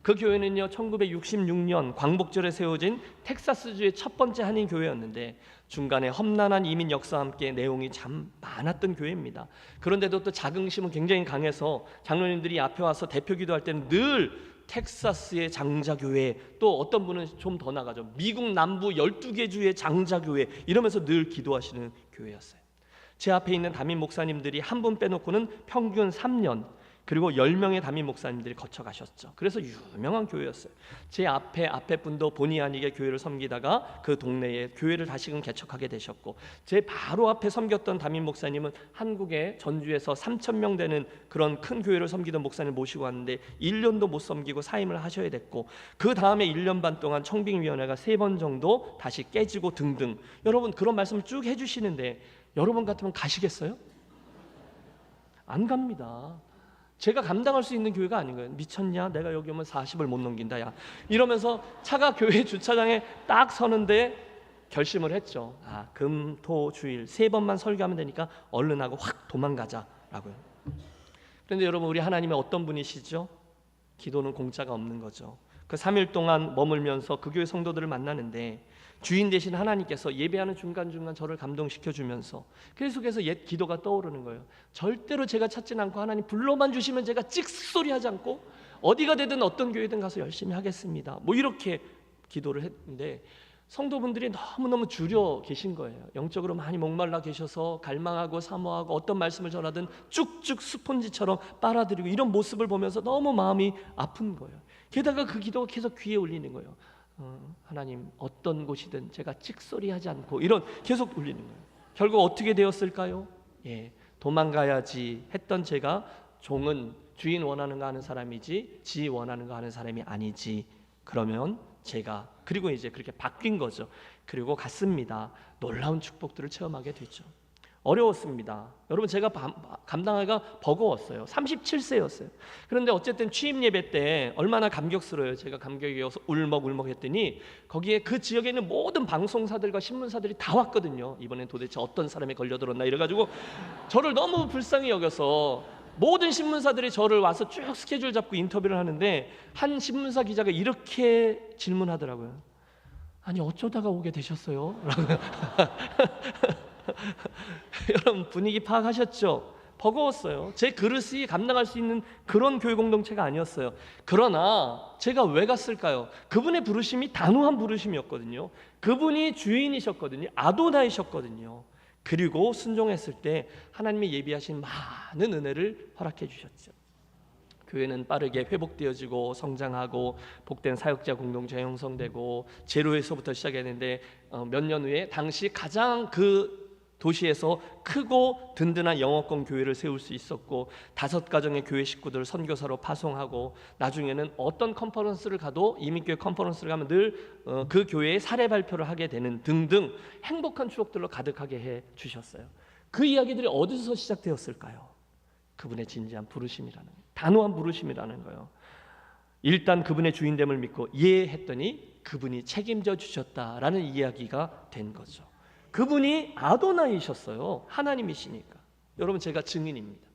그 교회는요 1966년 광복절에 세워진 텍사스주의 첫 번째 한인 교회였는데 중간에 험난한 이민 역사와 함께 내용이 참 많았던 교회입니다. 그런데도 또 자긍심은 굉장히 강해서 장로님들이 앞에 와서 대표 기도할 때는 늘 텍사스의 장자교회, 또 어떤 분은 좀 더 나가죠, 미국 남부 12개 주의 장자교회, 이러면서 늘 기도하시는 교회였어요. 제 앞에 있는 담임 목사님들이 한 분 빼놓고는 평균 3년, 그리고 10명의 담임 목사님들이 거쳐가셨죠. 그래서 유명한 교회였어요. 제 앞에 분도 본의 아니게 교회를 섬기다가 그 동네에 교회를 다시금 개척하게 되셨고, 제 바로 앞에 섬겼던 담임 목사님은 한국의 전주에서 3,000명 되는 그런 큰 교회를 섬기던 목사님 모시고 왔는데 1년도 못 섬기고 사임을 하셔야 됐고, 그 다음에 1년 반 동안 청빙위원회가 3번 정도 다시 깨지고 등등. 여러분 그런 말씀을 쭉 해주시는데 여러분 같으면 가시겠어요? 안 갑니다. 제가 감당할 수 있는 교회가 아닌 거예요. 미쳤냐? 내가 여기 오면 40을 못 넘긴다 야, 이러면서 차가 교회 주차장에 딱 서는데 결심을 했죠. 금, 토, 주일 3번만 설교하면 되니까 얼른 하고 확 도망가자라고요. 그런데 여러분 우리 하나님은 어떤 분이시죠? 기도는 공짜가 없는 거죠. 그 3일 동안 머물면서 그 교회 성도들을 만나는데 주인 되신 하나님께서 예배하는 중간중간 저를 감동시켜 주면서 계속해서 옛 기도가 떠오르는 거예요. 절대로 제가 찾진 않고 하나님 불러만 주시면 제가 찍소리 하지 않고 어디가 되든 어떤 교회든 가서 열심히 하겠습니다. 뭐 이렇게 기도를 했는데 성도분들이 너무너무 줄여 계신 거예요. 영적으로 많이 목말라 계셔서 갈망하고 사모하고 어떤 말씀을 전하든 쭉쭉 스폰지처럼 빨아들이고 이런 모습을 보면서 너무 마음이 아픈 거예요. 게다가 그 기도가 계속 귀에 울리는 거예요. 하나님 어떤 곳이든 제가 찍소리하지 않고 이런 계속 울리는 거예요. 결국 어떻게 되었을까요? 도망가야지 했던 제가 종은 주인 원하는 거 하는 사람이지 지 원하는 거 하는 사람이 아니지. 그러면 제가 그리고 이제 그렇게 바뀐 거죠. 그리고 갔습니다. 놀라운 축복들을 체험하게 됐죠. 어려웠습니다. 여러분 제가 감당하기가 버거웠어요. 37세였어요. 그런데 어쨌든 취임 예배 때 얼마나 감격스러워요. 제가 감격이 어서 울먹울먹 했더니 거기에 그 지역에 있는 모든 방송사들과 신문사들이 다 왔거든요. 이번엔 도대체 어떤 사람이 걸려들었나 이래가지고 저를 너무 불쌍히 여겨서 모든 신문사들이 저를 와서 쭉 스케줄 잡고 인터뷰를 하는데 한 신문사 기자가 이렇게 질문하더라고요. 아니 어쩌다가 오게 되셨어요? 여러분 분위기 파악하셨죠? 버거웠어요. 제 그릇이 감당할 수 있는 그런 교회 공동체가 아니었어요. 그러나 제가 왜 갔을까요? 그분의 부르심이 단호한 부르심이었거든요. 그분이 주인이셨거든요. 아도나이셨거든요. 그리고 순종했을 때 하나님이 예비하신 많은 은혜를 허락해 주셨죠. 교회는 빠르게 회복되어지고 성장하고 복된 사역자 공동체 형성되고 제로에서부터 시작했는데 몇 년 후에 당시 가장 그 도시에서 크고 든든한 영어권 교회를 세울 수 있었고 5가정의 교회 식구들을 선교사로 파송하고 나중에는 어떤 컨퍼런스를 가도 이민교회 컨퍼런스를 가면 늘 그 교회의 사례 발표를 하게 되는 등등 행복한 추억들로 가득하게 해 주셨어요. 그 이야기들이 어디서 시작되었을까요? 그분의 진지한 부르심이라는 단호한 부르심이라는 거예요. 일단 그분의 주인됨을 믿고 예 했더니 그분이 책임져 주셨다라는 이야기가 된 거죠. 그분이 아도나이셨어요. 하나님이시니까. 여러분 제가 증인입니다.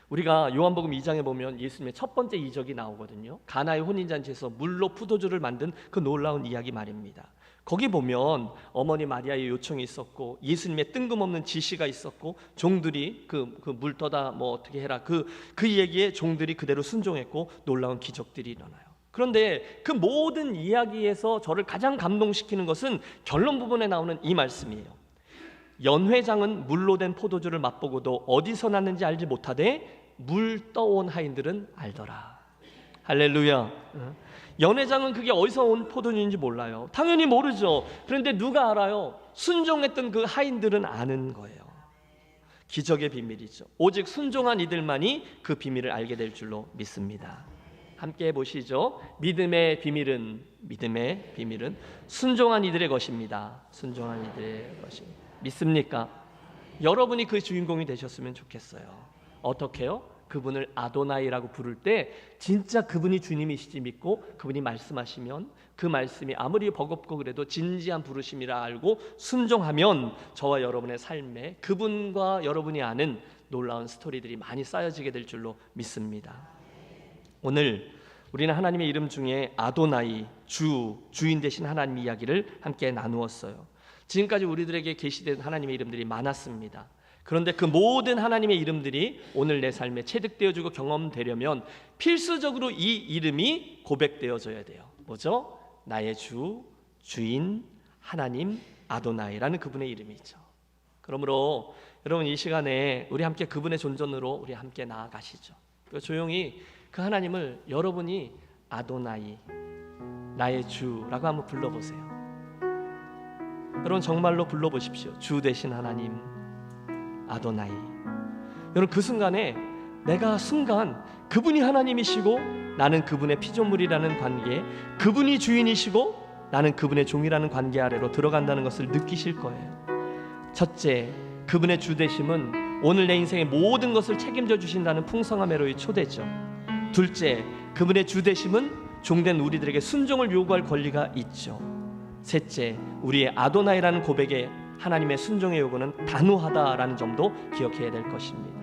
우리가 요한복음 2장에 보면 예수님의 첫 번째 이적이 나오거든요. 가나의 혼인잔치에서 물로 포도주를 만든 그 놀라운 이야기 말입니다. 거기 보면 어머니 마리아의 요청이 있었고 예수님의 뜬금없는 지시가 있었고 종들이 그 물 떠다 뭐 어떻게 해라 그 얘기에 종들이 그대로 순종했고 놀라운 기적들이 일어나요. 그런데 그 모든 이야기에서 저를 가장 감동시키는 것은 결론 부분에 나오는 이 말씀이에요. 연회장은 물로 된 포도주를 맛보고도 어디서 났는지 알지 못하되 물 떠온 하인들은 알더라. 할렐루야. 연회장은 그게 어디서 온 포도주인지 몰라요. 당연히 모르죠. 그런데 누가 알아요? 순종했던 그 하인들은 아는 거예요. 기적의 비밀이죠. 오직 순종한 이들만이 그 비밀을 알게 될 줄로 믿습니다. 함께 해보시죠. 믿음의 비밀은 순종한 이들의 것입니다. 순종한 이들의 것입니다. 믿습니까? 여러분이 그 주인공이 되셨으면 좋겠어요. 어떻게요? 그분을 아도나이라고 부를 때 진짜 그분이 주님이시지 믿고 그분이 말씀하시면 그 말씀이 아무리 버겁고 그래도 진지한 부르심이라 알고 순종하면 저와 여러분의 삶에 그분과 여러분이 아는 놀라운 스토리들이 많이 쌓여지게 될 줄로 믿습니다. 오늘 우리는 하나님의 이름 중에 아도나이, 주인 되신 하나님 이야기를 함께 나누었어요. 지금까지 우리들에게 계시된 하나님의 이름들이 많았습니다. 그런데 그 모든 하나님의 이름들이 오늘 내 삶에 체득되어지고 경험되려면 필수적으로 이 이름이 고백되어져야 돼요. 뭐죠? 나의 주, 주인, 하나님, 아도나이라는 그분의 이름이죠. 그러므로 여러분 이 시간에 우리 함께 그분의 존전으로 우리 함께 나아가시죠. 조용히 그 하나님을 여러분이 아도나이, 나의 주라고 한번 불러보세요. 여러분 정말로 불러보십시오. 주 되신 하나님, 아도나이. 여러분 그 순간에 내가 순간 그분이 하나님이시고 나는 그분의 피조물이라는 관계, 그분이 주인이시고 나는 그분의 종이라는 관계 아래로 들어간다는 것을 느끼실 거예요. 첫째, 그분의 주되심은 오늘 내 인생의 모든 것을 책임져 주신다는 풍성함으로의 초대죠. 둘째, 그분의 주되심은 종된 우리들에게 순종을 요구할 권리가 있죠. 셋째, 우리의 아도나이라는 고백에 하나님의 순종의 요구는 단호하다라는 점도 기억해야 될 것입니다.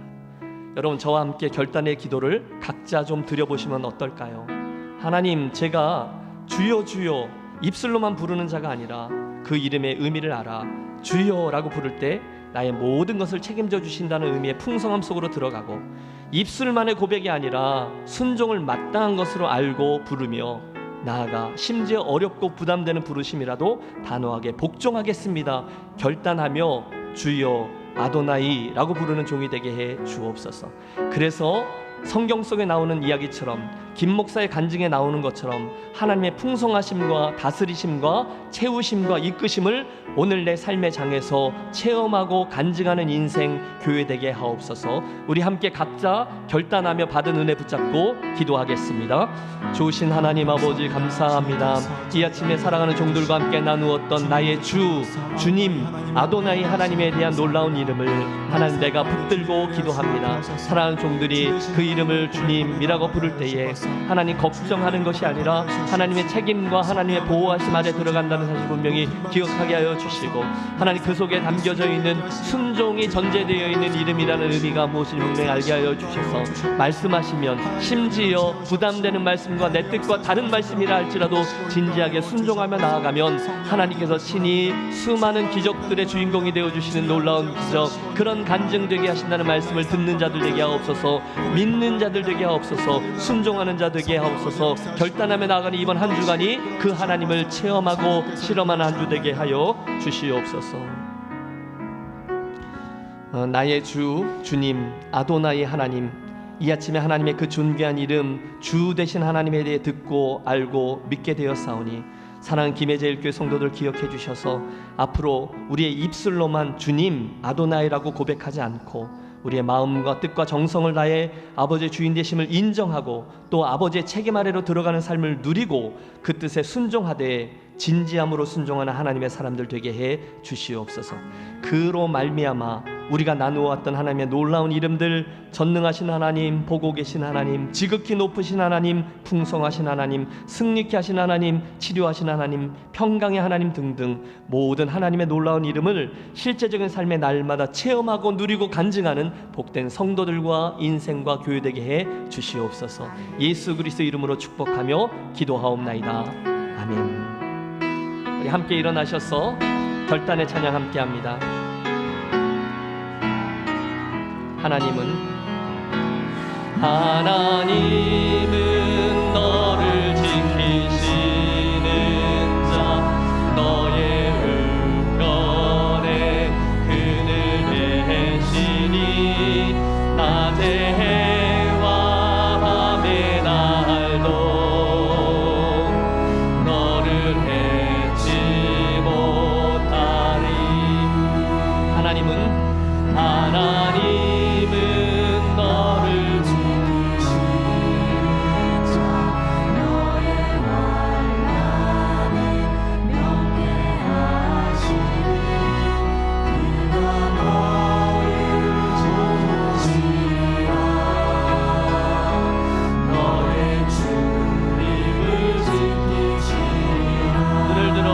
여러분 저와 함께 결단의 기도를 각자 좀 드려보시면 어떨까요? 하나님, 제가 주여 주여 입술로만 부르는 자가 아니라 그 이름의 의미를 알아 주여라고 부를 때 나의 모든 것을 책임져 주신다는 의미의 풍성함 속으로 들어가고, 입술만의 고백이 아니라 순종을 마땅한 것으로 알고 부르며 나아가 심지어 어렵고 부담되는 부르심이라도 단호하게 복종하겠습니다 결단하며 주여 아도나이라고 부르는 종이 되게 해 주옵소서. 그래서 성경 속에 나오는 이야기처럼, 김 목사의 간증에 나오는 것처럼 하나님의 풍성하심과 다스리심과 채우심과 이끄심을 오늘 내 삶의 장에서 체험하고 간증하는 인생 교회 되게 하옵소서. 우리 함께 각자 결단하며 받은 은혜 붙잡고 기도하겠습니다. 좋으신 하나님 아버지, 감사합니다. 이 아침에 사랑하는 종들과 함께 나누었던 나의 주님 아도나이 하나님에 대한 놀라운 이름을 하나님 내가 붙들고 기도합니다. 사랑하는 종들이 그 이름을 주님이라고 부를 때에 하나님 걱정하는 것이 아니라 하나님의 책임과 하나님의 보호하심 아래 들어간다는 사실 분명히 기억하게 하여 주시고, 하나님 그 속에 담겨져 있는 순종이 전제되어 있는 이름이라는 의미가 무엇인지 분명히 알게 하여 주셔서 말씀하시면 심지어 부담되는 말씀과 내 뜻과 다른 말씀이라 할지라도 진지하게 순종하며 나아가면 하나님께서 친히 수많은 기적들의 주인공이 되어주시는 놀라운 기적, 그런 간증되게 하신다는 말씀을 듣는 자들 되게 하옵소서. 믿는 자들 되게 하옵소서. 순종하는 자 되게 하옵소서. 결단하며 나아가는 이번 한 주간이 그 하나님을 체험하고 실험하는 한 주 되게 하여 주시옵소서. 나의 주님 아도나이 하나님, 이 아침에 하나님의 그 존귀한 이름 주 되신 하나님에 대해 듣고 알고 믿게 되었사오니 사랑하는 김해제일교회 성도들 기억해 주셔서 앞으로 우리의 입술로만 주님 아도나이라고 고백하지 않고 우리의 마음과 뜻과 정성을 다해 아버지의 주인 되심을 인정하고 또 아버지의 책임 아래로 들어가는 삶을 누리고 그 뜻에 순종하되 진지함으로 순종하는 하나님의 사람들 되게 해 주시옵소서. 그로 말미암아 우리가 나누어왔던 하나님의 놀라운 이름들, 전능하신 하나님, 보고 계신 하나님, 지극히 높으신 하나님, 풍성하신 하나님, 승리케 하신 하나님, 치료하신 하나님, 평강의 하나님 등등 모든 하나님의 놀라운 이름을 실제적인 삶의 날마다 체험하고 누리고 간증하는 복된 성도들과 인생과 교회되게 해 주시옵소서. 예수 그리스도 이름으로 축복하며 기도하옵나이다. 아멘. 우리 함께 일어나셔서 결단의 찬양 함께합니다. 하나님은 너를 지키시는 자, 너의 우편에 그늘 대시니 낮에 해와 밤의 날도 너를 해치 못하리. 하나님은 너를 지키시는 자, 너의 만남이 명쾌하시니 그가 너를 지키시라. 너의 주님을 지키시라. 눈을 들어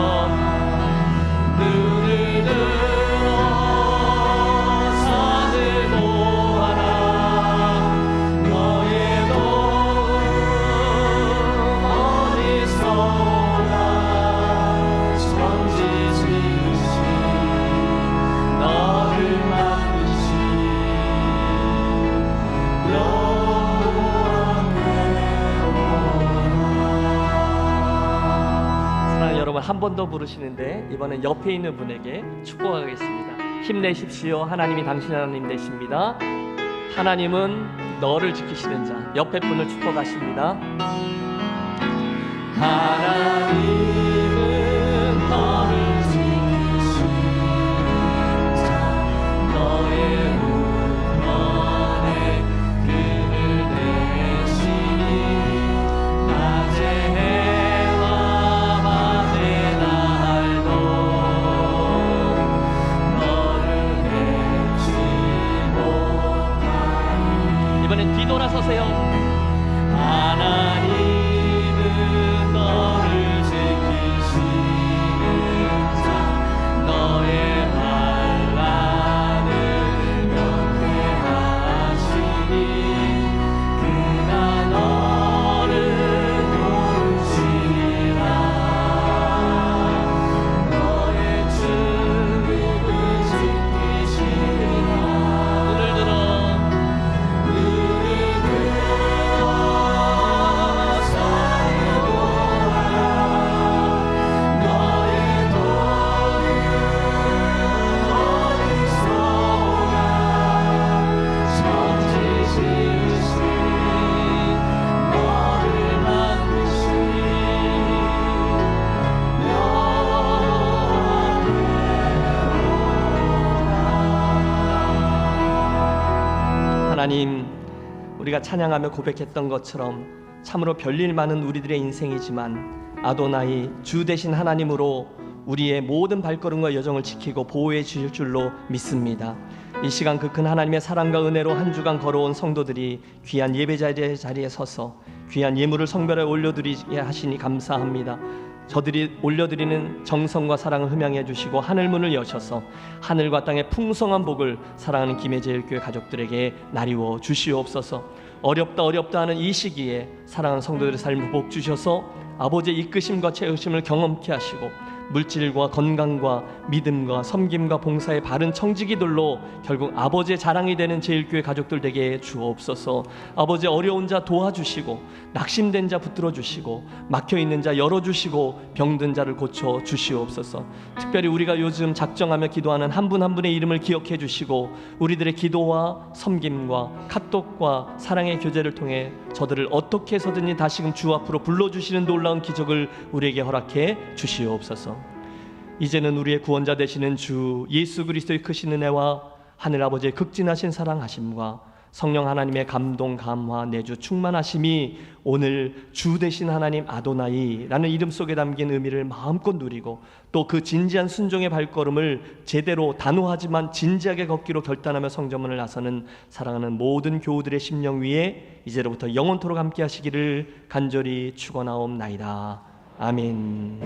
한 번 더 부르시는데 이번엔 옆에 있는 분에게 축복하겠습니다. 힘내십시오. 하나님이 당신 하나님 되십니다. 하나님은 너를 지키시는 자. 옆에 분을 축복하십니다. 하나님은 너를 지키시는 자, 너의 우편에 그늘 대시니 낮에 뒤돌아서세요. 하나님은 너를 지키시는 자, 너의 환난을 면케하시니 그가 너를 하나님, 우리가 찬양하며 고백했던 것처럼 참으로 별일 많은 우리들의 인생이지만 아도나이, 주 되신 하나님으로 우리의 모든 발걸음과 여정을 지키고 보호해 주실 줄로 믿습니다. 이 시간 그 큰 하나님의 사랑과 은혜로 한 주간 걸어온 성도들이 귀한 예배 자리에 서서 귀한 예물을 성별에 올려드리게 하시니 감사합니다. 저들이 올려드리는 정성과 사랑을 흠양해 주시고 하늘 문을 여셔서 하늘과 땅의 풍성한 복을 사랑하는 김해제일교회 가족들에게 나리워 주시옵소서. 어렵다 하는 이 시기에 사랑하는 성도들의 삶을 복 주셔서 아버지의 이끄심과 채우심을 경험케 하시고 물질과 건강과 믿음과 섬김과 봉사의 바른 청지기들로 결국 아버지의 자랑이 되는 제일교회 가족들 되게 주옵소서. 아버지, 어려운 자 도와주시고 낙심된 자 붙들어 주시고 막혀있는 자 열어주시고 병든 자를 고쳐 주시옵소서. 특별히 우리가 요즘 작정하며 기도하는 한 분 한 분의 이름을 기억해 주시고 우리들의 기도와 섬김과 카톡과 사랑의 교제를 통해 저들을 어떻게 해서든지 다시금 주 앞으로 불러주시는 놀라운 기적을 우리에게 허락해 주시옵소서. 이제는 우리의 구원자 되시는 주 예수 그리스도의 크신 은혜와 하늘 아버지의 극진하신 사랑하심과 성령 하나님의 감동 감화 내주 충만하심이 오늘 주 되신 하나님 아도나이라는 이름 속에 담긴 의미를 마음껏 누리고 또 그 진지한 순종의 발걸음을 제대로 단호하지만 진지하게 걷기로 결단하며 성전문을 나서는 사랑하는 모든 교우들의 심령 위에 이제로부터 영원토록 함께 하시기를 간절히 축원하옵나이다. 아멘.